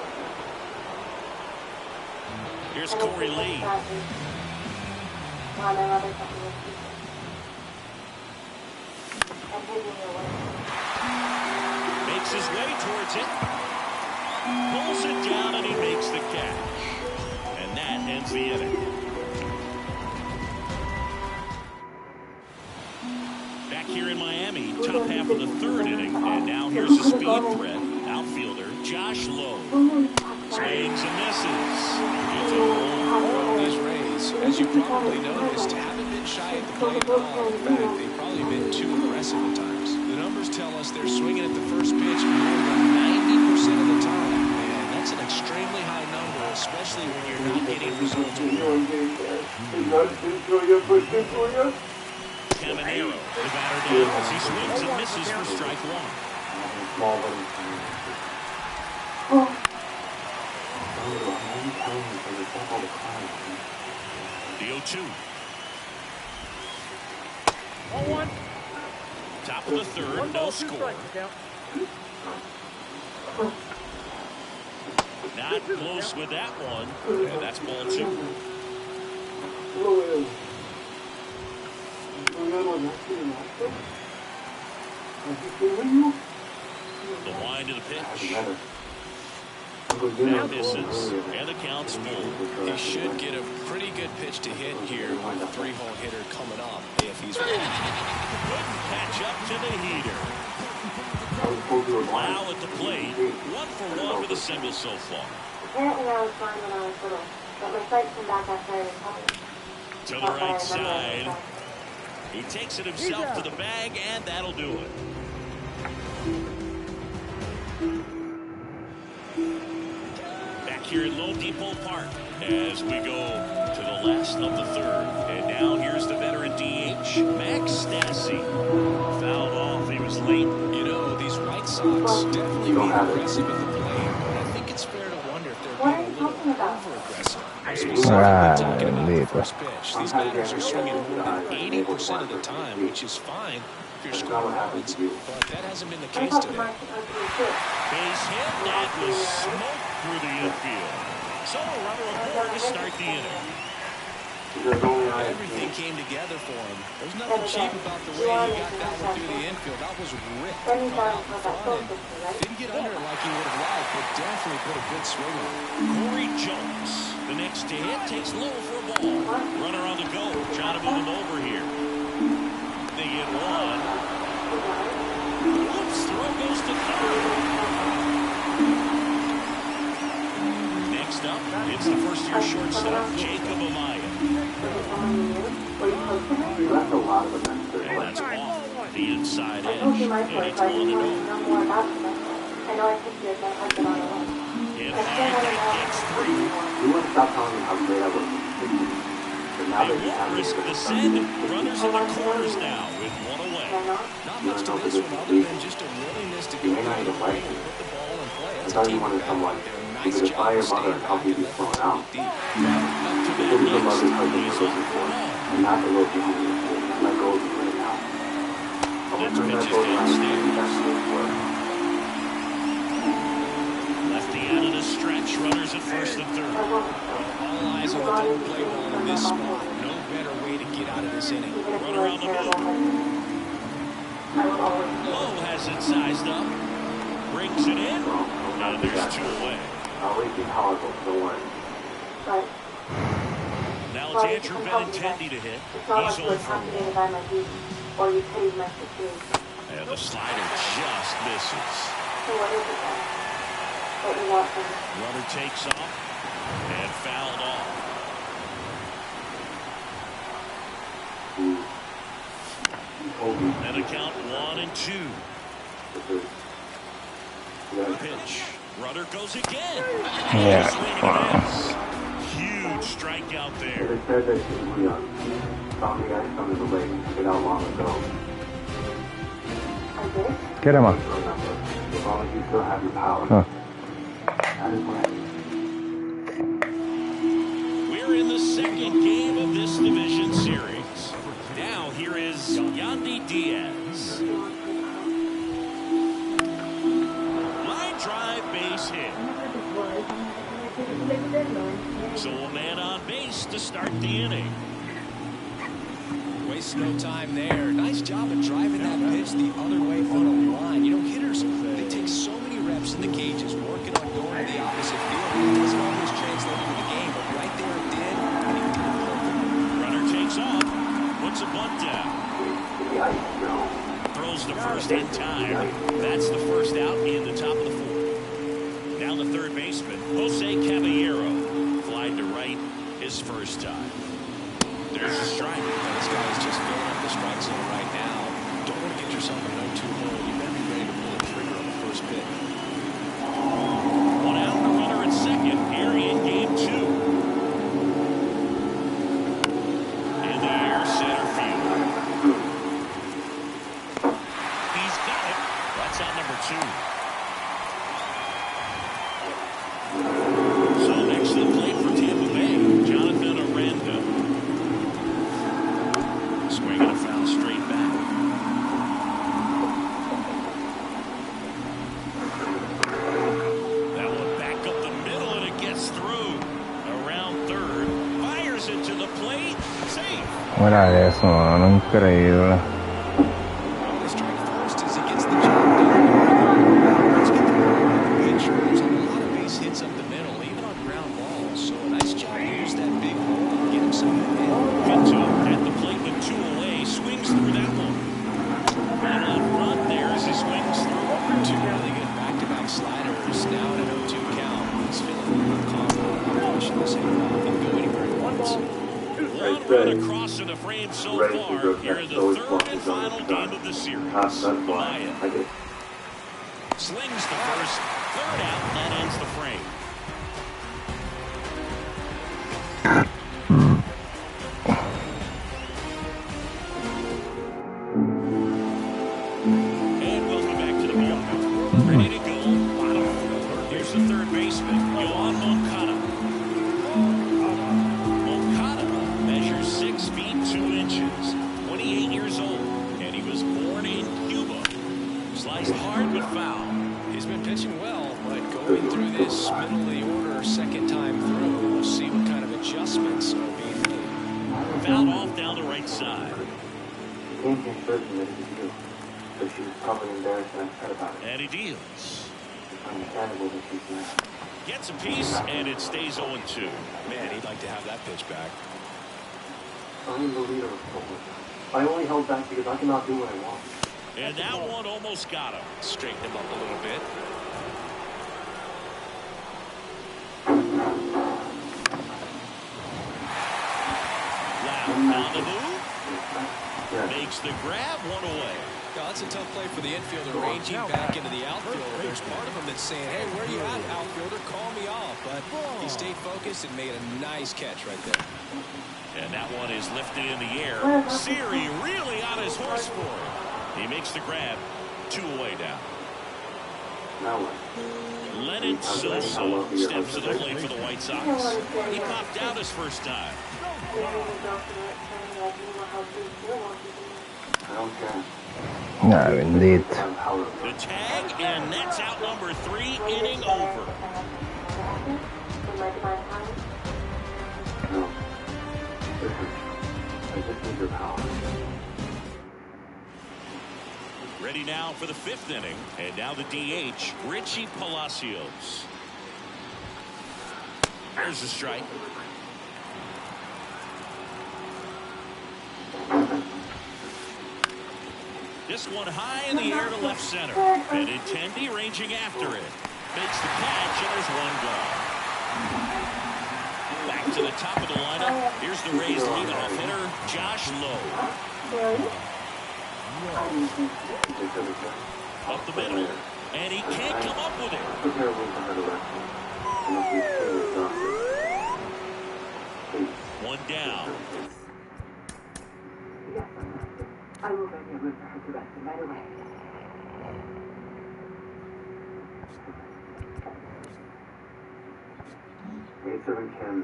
Here's Corey Lee. Why my mother took me to sleep. And hid me away. Makes his way towards it. Pulls it down and he makes the catch. And that ends the inning. Back here in Miami, top half of the 3rd inning. And now here's the speed threat. Outfielder Josh Lowe. Swings and misses. It's a home. These Rays, as you probably noticed, haven't been shy at the plate at all. In fact, they've probably been too aggressive at times. The numbers tell us they're swinging at the first pitch more than 90% of the time. And that's an extremely high number, especially when you're not getting results with it. Caminero, the batter down as he swings and misses for strike 1. The 0-2. 1-1. Top of the 3rd, no score. Not close with that one. And that's ball 2. The wind to the pitch. That misses, and the count's full. He should get a pretty good pitch to hit here with a 3-hole hitter coming up if he's ready. Couldn't catch up to the heater. Wow at the plate. 1 for 1 with a single so far. Apparently I was fine when I was little, but my sight came back after I recovered. To the right side. He takes it himself to the bag, and that'll do it. Back here at Lone Depot Park as we go to the last of the 3rd. And now here's the veteran DH, Max Stassi. Fouled off. He was late. You know, these White Sox definitely being aggressive at the plate, but I think it's fair to wonder if they're being a little over-aggressive. I'm specifically talking about the first pitch. These batters are swinging more than 80% of the time, which is fine if you're scoring runs, but that hasn't been the case today. Base hit. That was smoked through the infield. So a runner aboard to start the inning. Everything came together for him. There's nothing cheap about the way he got that one through the infield. That was ripped out front and didn't get under it like he would have liked, but definitely put a good swing on it. Corey Jones, the next to hit, takes low for a ball. Runner on the go, trying to move him over here. They get 1. Oops, throw goes to 3rd. Next up, it's the first-year shortstop, Jacob Amaya. That's a lot of them. And that's off the inside edge. I told you my And story, it's so I 1-0. didn't want to know more about them. I know I took you as my husband on the way. And that gets 3. You want to stop telling me how great I was. But now They that you have won't risk the send. Runners in the corners now with 1 away. Not much to this one other than just a willingness to go down the ring and put the ball in play. I That's a thought you team wanted effort someone right there. who Nice could job fire of your mother staying and back help you and be let thrown things out. go deep. Up to bat Maybe the next, loving husband he's you're off looking the for, wall. and not the road behind you. Let go of you right now. I will Next turn that pitch is boat around and downstairs. back to its work. Lefty out of the stretch, runners at first and third. All eyes on the double play ball in this spot. No better way to get out of this inning. Runner on the move. Lowe has it sized up. Brings it in. And there's two away. I'll always be powerful, don't worry. But Now it's Andrew Benintendi to hit. it's not He's like you were 0 for 1. confident by my duty, or you paid my situation. And the slider just misses. So what is it then? What you want from me? Runner takes off and fouled off. And a count 1-2. Pitch. Runner goes again. Yeah. Swing and a miss. Huge strikeout there. They said that found the guys coming to the lake and took it out long ago. I did? ¿Qué era más? Remember, as long as you still have your power. Ah. That is what We're in the second game of this division series. Now here is Yandy Diaz. Line drive, base hit. So a man on base to start the inning. Waste no time there. Nice job of driving that pitch the other way from the line. You know, hitters, they take so many reps in the cages, working on going to the opposite field. It doesn't always translate into the game, but right there it did. And he did it perfectly. Runner takes off. Puts a bunt down. Throws the first in time. That's the first out in the top of the fourth. Now the third baseman, Jose Caballero. Flied to right his first time. There's a strike. Now, this guy is just filling up the strike zone right now. Don't want to get yourself in 0-2 hole. You better be ready to pull the trigger on the first pitch. One out, the runner at second. Here in game 2. In the air, center field. He's got it. That's out number 2. So next to the plate for Tampa Bay, Jonathan Aranda. Swinging a foul straight back. That one back up the middle and it gets through. Around third. Fires it to the plate. Safe. Mira eso, mano, increíble. Well, the strike first as he gets the job done. Let's get the ball on the pitch. There's a lot of base hits up the middle, even on ground balls. So a nice job to use that big hole and get him something in. Pinto at the plate with 2 away. Swings through that one. And on front there as he swings through. 2 really good back-to-back sliders. Now at an 0-2 count. He's feeling real confident about pushing this hitter off and go anywhere he wants. One run across in the frame so far here in the third and final game of the series. Maya slings the first, third out, that ends the frame. And welcome back to the ballpark. Ready to go, bottom fourth. Here's the third baseman, Yohan Moncada. Moncada measures 6 feet 2 inches, 28 years old, and he was born in Cuba. Sliced hard but foul. He's been pitching well, but going through this middle of the order second time through, we'll see what kind of adjustments are being made. Fouled off down the right side. She came here certain that it was you, but she was probably embarrassed and upset about it. And he deals. It's understandable that she's mad. Gets a piece, and it stays 0-2. Man, he'd like to have that pitch back. I am the leader of the I only held back because I cannot do what I want. And that one almost got him. Straighten him up a little bit. Loud on the move. Makes the grab, 1 away. Now, that's a tough play for the infielder, ranging back into the outfield. There's part of him that's saying, hey, where are you at, outfielder? Call me off. But he stayed focused and made a nice catch right there. And that one is lifted in the air. Siri really on his horse for it. He makes the grab, 2 away down. Now what? Lennon Sosa steps to the plate for the White Sox. He popped out his first time. I don't care. Nah, indeed. The tag, and that's out number 3, inning over. No. Listen, I just need your power. Ready now for the 5th inning, and now the DH, Richie Palacios. There's a strike. This one high in the air to left center. Benintendi ranging after it. Makes the catch, and there's one gone. Back to the top of the lineup. Here's the Rays leadoff hitter, Josh Lowe. Up the middle, and he can't come up with it. One down. I will bring your room for her to rest in right away.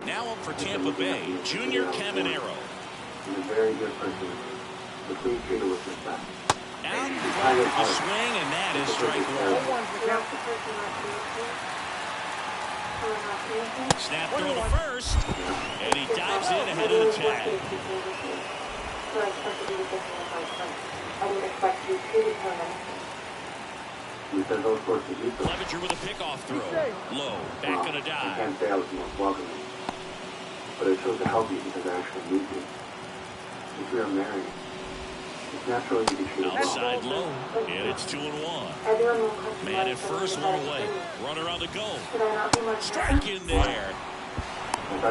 Now up for Tampa Bay, Junior Caminero. He's a very good person. The Queen treated with respect. Out in front with the swing, and that is strike 1. Snap throw to first, and he dives in ahead of the tag. So I expected you to get me a hard I didn't expect you to determine. We said those sorts of people. Clevenger with a pickoff throw. Low, back on a I dive. can't say I was the most welcoming, but I chose to help you because I actually need you. If we are married, it's natural you be treated Outside low, and it's 2-1. Man at first, one away. Runner on the go. Strike in there. And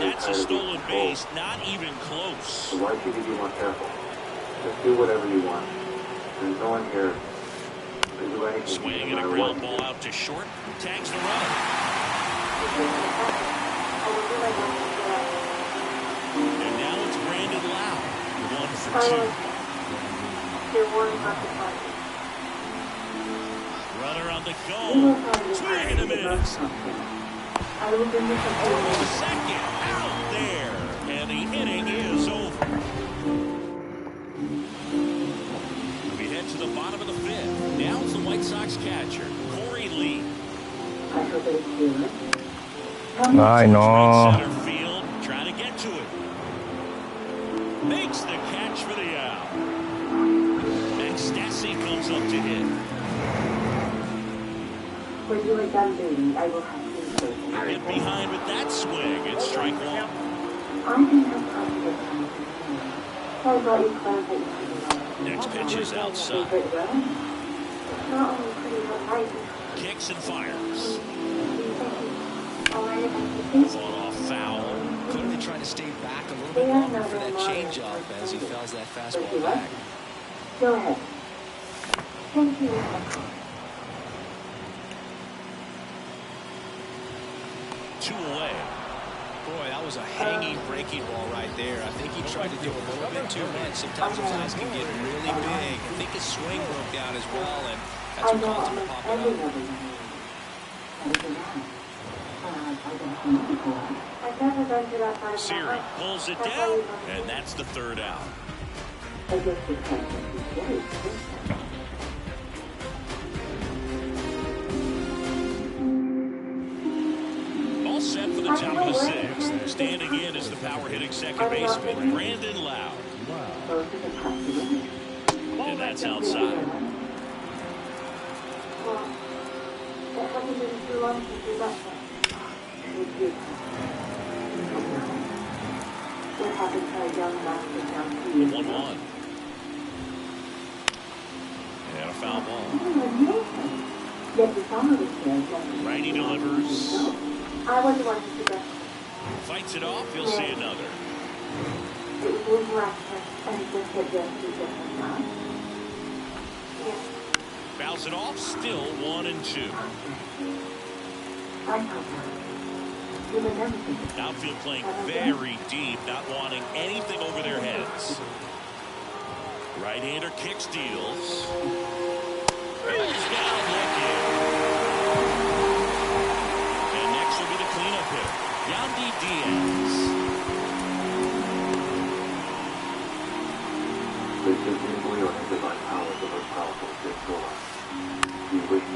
that's a stolen base, not even close. So why should you be more careful? Just do whatever you want. There's no one here. Do anything. Swing and a ground ball out to short. Tags the runner. And now it's Brandon Lau. 1 for 2. Runner on the go. Swing and a miss. Over second, out there, and the inning is over. We head to the bottom of the 5th. Now it's the White Sox catcher, Corey Lee. I know. Right center field, trying to get to it. Makes the catch for the out. And Stassi comes up to hit. When you are done baby, I will have you. Hit behind with that swing. It's strike 1. I didn't have time to get time. So I brought you clothes that you can wear. Next pitch is outside. It's not only pretty but light. Kicks and fires. Alright, Fought off foul. Clearly trying to stay back a little bit longer for that changeup as he fouls that fastball back. Go ahead. Thank you. 2 away. Boy, that was a hanging breaking ball right there. I think he tried to do a little bit too much. Sometimes those guys can get really big. I think his swing broke down as well, and that's what caused him to pop out. Siri pulls it down, and that's the 3rd out. All set for the top of the 6th. Standing in is the power-hitting second baseman, Brandon Lau. And that's outside. What happened to our young master down 1-1. And a foul ball. Righty delivers. I was the one who suggested. Fights it off. He'll see another. It was his last time, and he just said yes, he just said no. Yes. Fouls it off. Still 1-2. I thought you would never think of it. Outfield playing very deep, not wanting anything over their heads. Right-hander kicks, deals. He's down looking.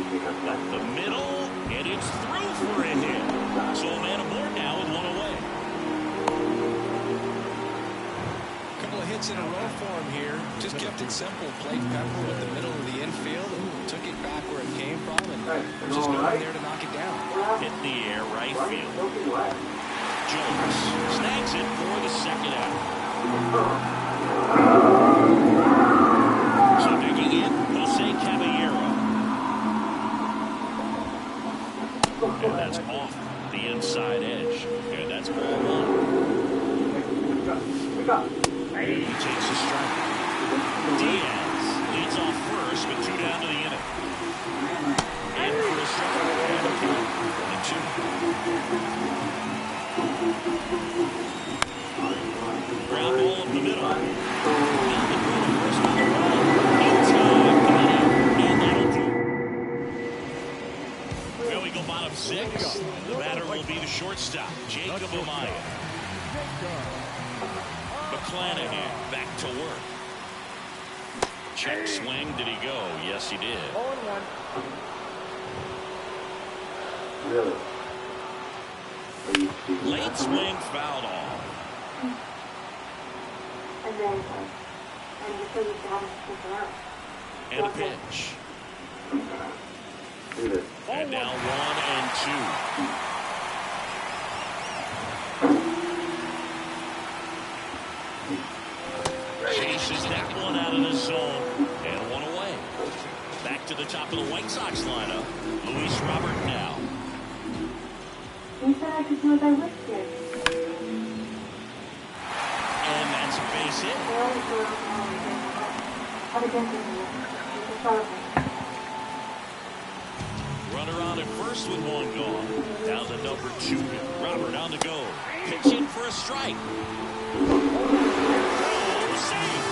Up the middle, and it's through for a hit. So a man aboard now with one away. A couple of hits in a row for him here. Just kept it simple. Played Pepper with the middle of the infield and took it back where it came from, and just going there to knock it down. Hit in the air, right field. Jones snags it for the second out. So digging in, Jose Caballero. And that's off the inside edge. And that's ball one. He takes a strike. Diaz leads off first, but 2 down to the inning. And for a strike. And 2. Ground ball up the middle. Now the first on the wall. In time, and that'll do. Here we go, bottom 6. The batter will be the shortstop, Jacob Amaya. McClanahan back to work. Check swing. Did he go? Yes, he did. Really? Late swing, fouled off. And then, and before you got him to pick out. And a pitch. Do this. And now 1 and 2. Chases that one out of the zone. And 1 away. Back to the top of the White Sox lineup. Luis Robert now. You said I could do what I wished to. And that's a base hit. I always go out and have a dentist here. It's a celebrate. Runner on at first with 1 gone. Down to number 2. Robert on the go. Pitch in for a strike. Oh, save.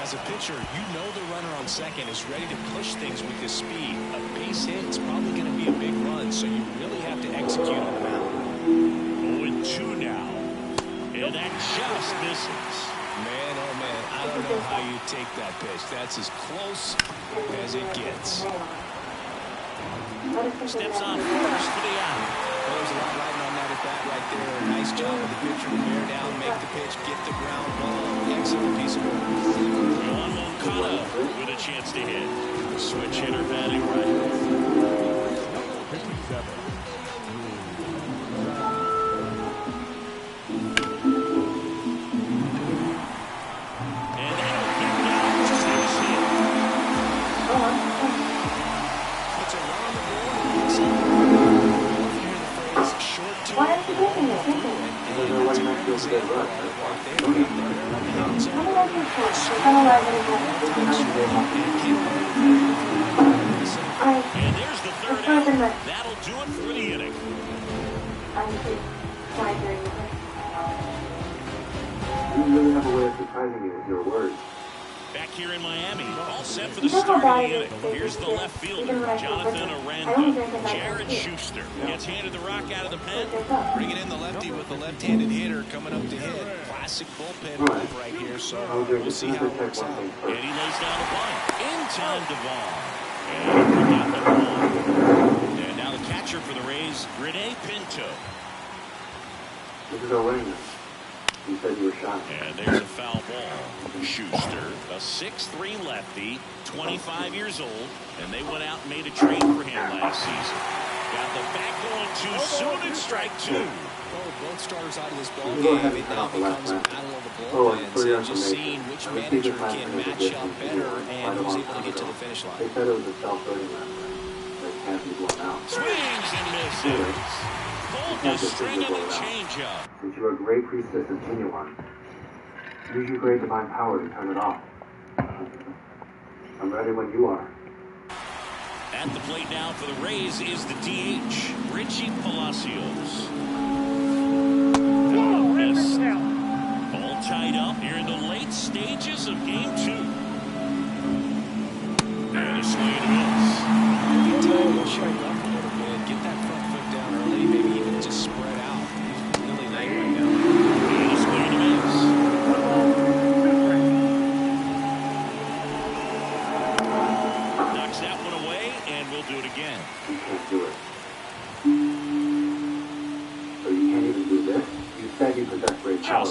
As a pitcher, you know the runner on second is ready to push things with his speed. A base hit is probably going to be a big run, so you really have to execute on the mound. 0-2 now. And that just misses. Man, oh man, I don't know how you take that pitch. That's as close as it gets. Steps on first for the out. Well, there's a lot riding on that at bat right there. Nice job of the pitcher to bear down, make the pitch, get the ground ball. Excellent piece of work. Juan Moncada with a chance to hit. Switch hitter batting right. 57. And there's the third out. That'll do it for the inning. You really have a way of surprising me with your words. Back here in Miami, all set for the start of the inning. Here's the left fielder, Jonathan Aranda. Jared Schuster gets handed the rock out of the pen. Bringing in the lefty with the left-handed hitter coming up to hit. Classic bullpen move right here, so we'll see how it works out. And he lays down a bunt. In time, Devon. And he got the ball. And now the catcher for the Rays, Rene Pinto. This is our winning. You said you were shot. And there's a foul ball. Schuster, a 6'3" lefty, 25 years old, and they went out and made a trade for him last season. Got the back going too soon and strike 2. Both starters out of this ball game. It now becomes a battle of the bullpens and just seeing which manager can match up better and who's able to get to the finish line. They said it was a self-voting last night. That can't be blown out. Swings and misses. Pulled the string of the changeup. Since you are a great priestess of genuine, use your great divine power to turn it off. I'm ready when you are. At the plate now for the Rays is the DH, Richie Palacios. Missed. Ball tied up here in the late stages of game 2. And a swing and a miss. Every time you shake up a little bit, get that front foot down early, maybe even just spread out. He's really late right now. And a swing and a miss.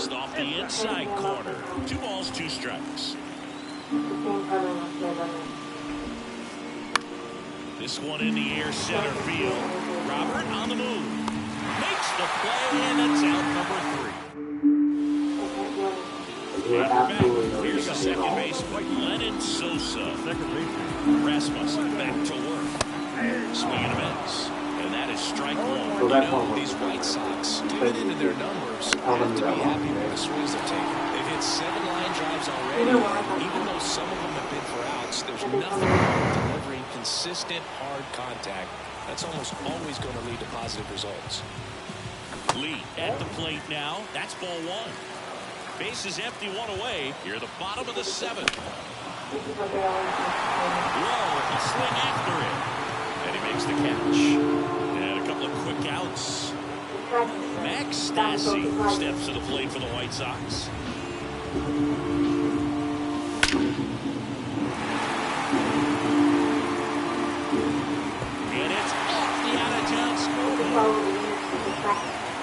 Just off the inside corner. 2 balls, 2 strikes. This one in the air, center field. Robert on the move. Makes the play, and that's out number 3. Here's the second baseman, Lennon Sosa. Rasmussen back to work. Swing and a miss. And that is strike 1. So that's one. These White Sox, digging into their numbers, have to be happy with the swings they've taken. They've hit 7 line drives already, and even though some of them have been for outs, there's nothing wrong with delivering consistent, hard contact. That's almost always going to lead to positive results. Lee at the plate now. That's ball 1. Base is empty, 1 away. Here, the bottom of the 7th. Low, a swing after it. And he makes the catch. And a couple of quick outs. Max Stassi steps to the plate for the White Sox. And it's off the out-of-town scoreboard.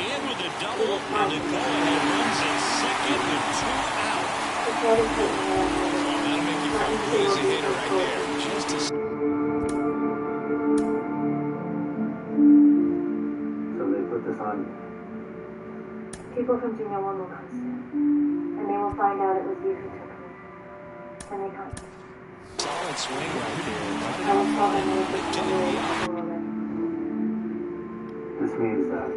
In with a double, and the go-ahead runs at second with 2 out. That'll make you feel good as a hitter right there. Just to... So they put this on. People from Junior One will come soon, and they will find out it was you who took me. And they come. Solid swing right there. I will tell them it was the This means that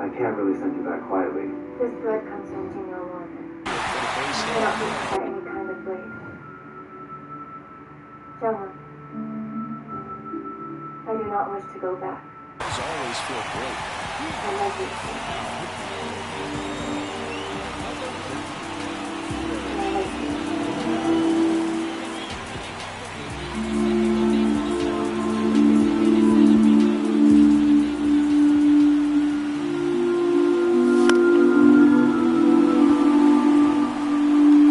I can't really send you back quietly. This thread comes from Junior One. I cannot be by any kind of blade. Gentlemen, I do not wish to go back. Always feel great. I love you.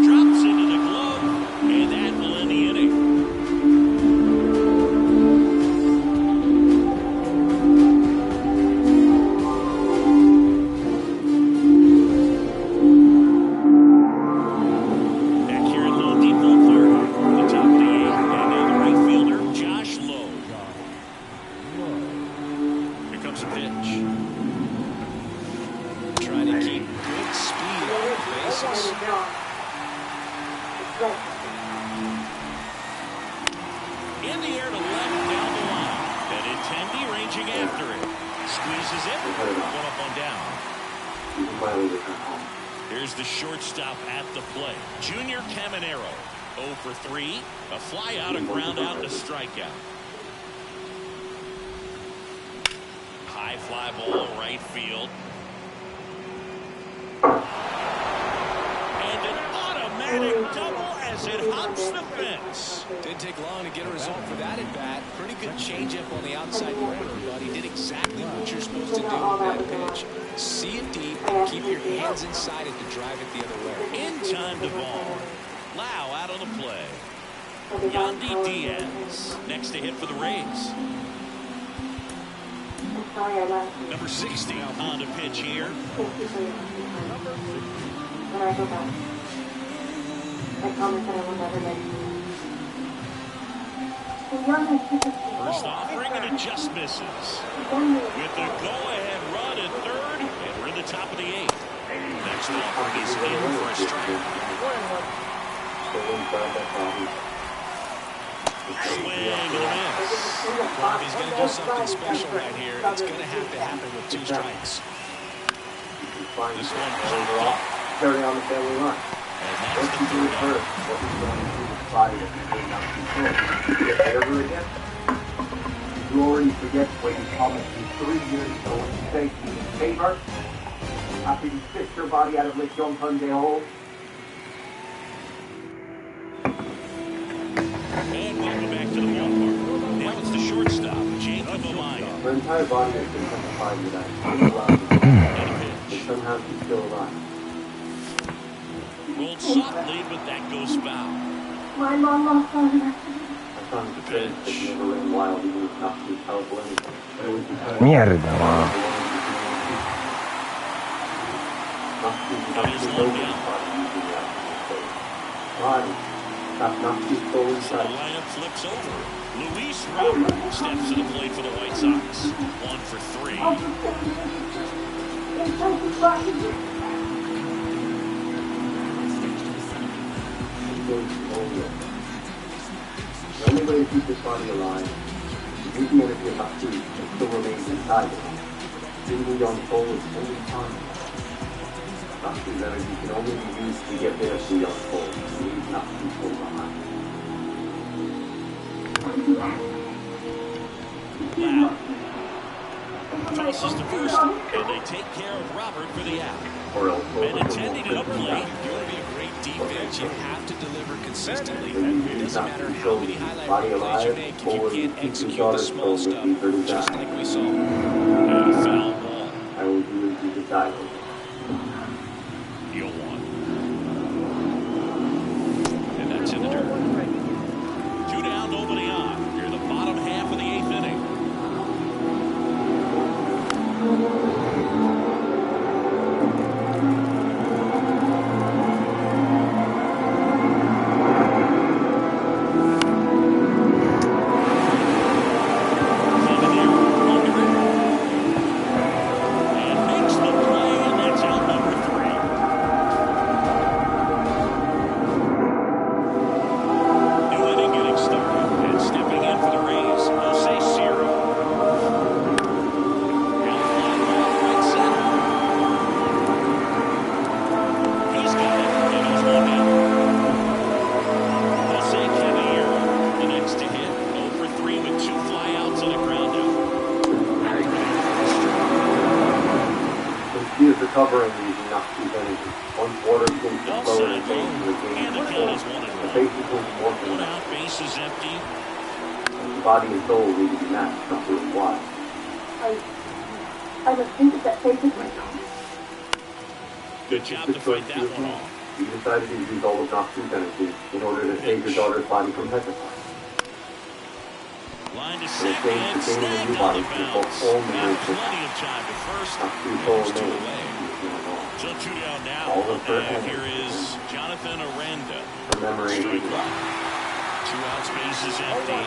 Drops into the glove, and that will end the inning. Back here in Little Depot Park, the top of the 8th, and now the right fielder, Josh Lowe. Here comes a pitch. Trying to keep good speed on the bases. In the air to left down the line. Benintendi ranging after it. Squeezes it. One up on down. You can finally return home. Here's the shortstop at the plate. Junior Caminero. 0 for 3. A fly out, a ground out, and a strikeout. High fly ball right field. And an automatic double as it hops the fence. Didn't take long to get a result for that at bat. Pretty good changeup on the outside corner, but he did exactly what you're supposed to do with that pitch. See it deep and keep your hands inside it to drive it the other way. In time to ball. Lau out on the play. Yandy Diaz next to hit for the Rays. Sorry, I left you. Number 60 on the pitch here. Thank you for your When I go back, I promise that I will never let you. First offering and it just misses. With the go-ahead run at third, and we're in the top of the 8th. Next offering is in for a strike. Swing and a miss. Well, if he's going to do something special right here, it's going to have to happen with 2 strikes. This one popped up. Carry on the family line. And Once that's you the do it third first, what you're going to do with the body that you did not control. You get better again. You already forget what you promised me 3 years ago when you begged me in favor. After you fished your body out of Lake Yongpunde hole. And welcome back to the ballpark. Now it's the shortstop, Jacob Amaya. Her entire body has been petrified with that. But somehow she's still alive. Rolled softly, but that goes foul. My mom lost her. I found the pitch that never ran wild even if not too powerful anything. But it was because Mierda, mano. not Nazi There's actually one nobody down. thought he was the actual state. Why? That Nazi stole So the inside. lineup flips over. Luis Robert steps to the plate for the White Sox. 1 for 3. The only way to keep this body alive is use the energy of Nazi that still remains inside it. Leaving the unfold only time. Nazi's energy can only be used to get rid of the unfold and leave Nazi soul behind. Loud tosses to first, and they take care of Robert for the out. Or else Benintendi to the plate. If you want to be a great defense, you have to deliver consistently. It doesn't matter how many highlight plays you make if you can't execute the small stuff, just like we saw. And a foul ball. I will do as you decide. Deal 1. And that's in the dirt. 2 down, nobody on. You're in the bottom half of the 8th inning. Recovering using Nazi's energy. Once water begins to flow and goes into the game, And the count is 1-1. the base becomes more 1 out, base is empty. The body and soul need to be matched, not to why. I just think that face is my own. Good job to fight that one off. You decided to use all of Nazi's energy in order to save your daughter's body from petrifying. Line to In second exchange and for gaining a snagged new on body, the you bounce. both own the Got race. plenty of time to first. Nazi's There's soul 2 name. away. So 2 down now. All of her And energy. here is Jonathan Aranda. Remembering Strike his one. 2 outs, base is empty.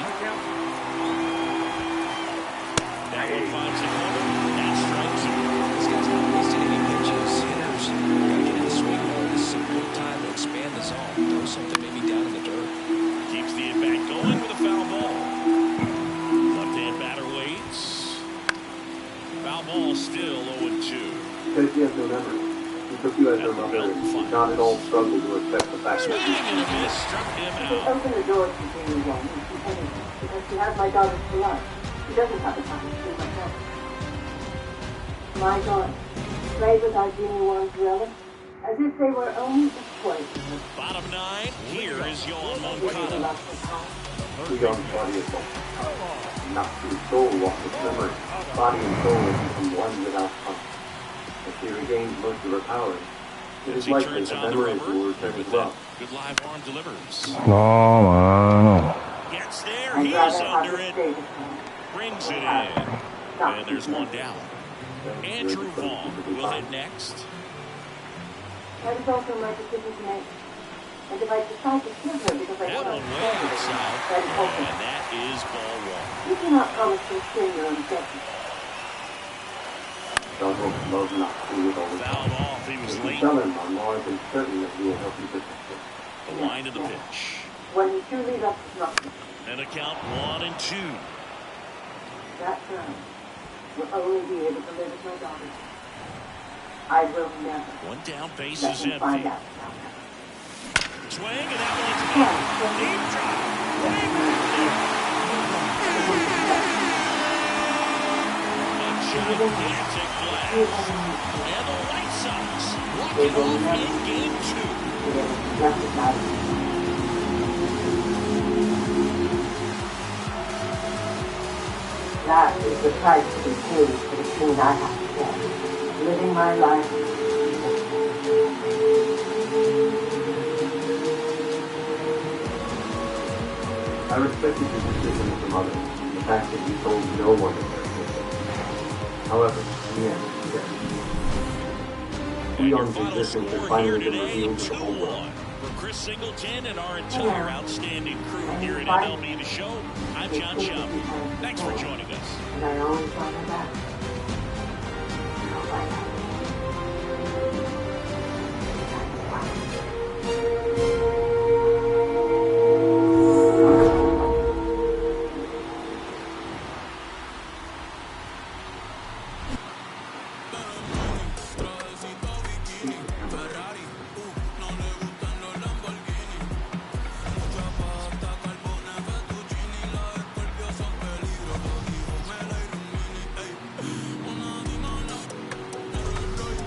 That one finds a corner. That's strike 2. This guy's not wasting any pitches. Hitters gotta get in the swing mode. This is a good time to expand the zone. Throw something maybe down in the dirt. Keeps the at-bat going with a foul ball. Left-hand batter waits. Foul ball still 0-2. Because she has no memory. She took you as her mother and did not at all struggle to accept the fact that Swing and a miss, struck him She out. opened the door to Jamie again and she headed because she has my daughter's blood. She doesn't have the time to see myself. My daughter played with our Jimmy Warren's relics as if they were only toys. Bottom 9, here is Yohan She Moncada. lost her time. the young body and soul. Nazi's soul lost its memory. Body and soul have become one without conscience. As she regains most of her powers, it is He likely turns the on the memories rubber. will return as well. Good live arm delivers. No, mano. Gets there, I'd he's rather have under to it. stay with him. Brings it in. And there's one down. Andrew Vaughn will hit next. That is also my decision to make. And if I decide to kill her because I That want one to way stay with her, outside. that is also. And that is ball 1. You cannot promise to assure your own safety. John Hope loves Nazi with all his Fouled off, he was If you late. tell him, I'm more than certain that he will help you protect it. The line of the pitch. When he truly loves nothing, And a count 1-2. that girl will only be able to live with my daughter. I will never One down, base let is him find empty. out about her. Swing, and that one's hit. Deep drop. A gigantic blast. And the White Sox walk it off in game 2. That is the price to be paid for the pain I have to bear. Living my life. I respected your decision as a mother, the fact that you told no one of their secret. However, in the end, you did. And your eons of final existence has score finally here been today, revealed to the whole world. 2-1. For Chris Singleton and our entire outstanding crew here at MLB The Show, I'm John Schaub. Thanks for joining us. And I always want her back.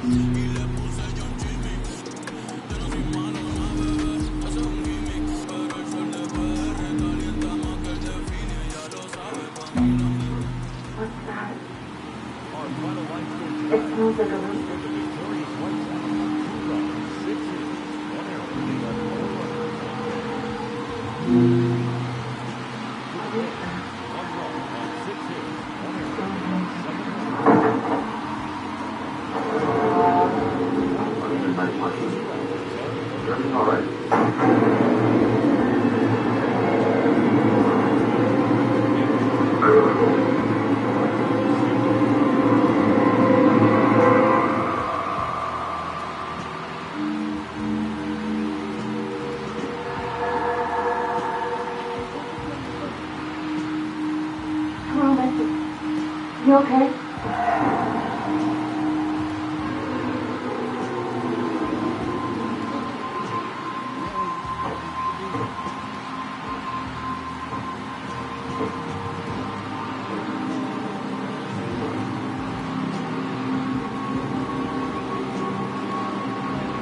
Nobody. What's that? It smells like a rooster. Everything all right? Hello, Missy. You okay?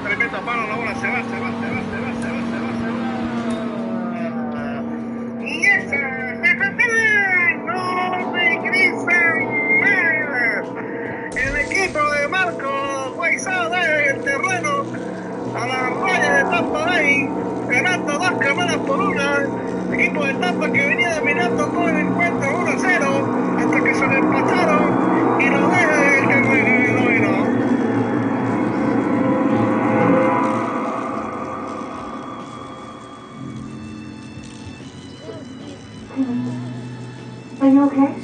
Tremendo palo, la bola se va. Y esa no me grisan más. El equipo de Marco Guaisado en el terreno a la raya de Tampa Bay, ganando 2 carreras por 1. El equipo de Tampa que venía dominando todo el encuentro 1-0 hasta que se le empataron y lo deja el terreno del noveno. Are you okay?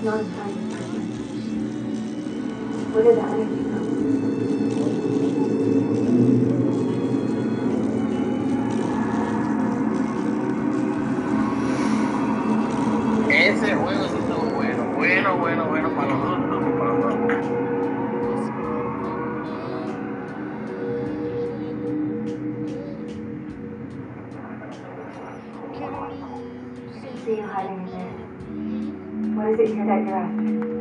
Not inside. Where did the energy come? Ese juego sí estuvo bueno para los dos, para los dos. I can see you hiding in there. What is it here that you're after?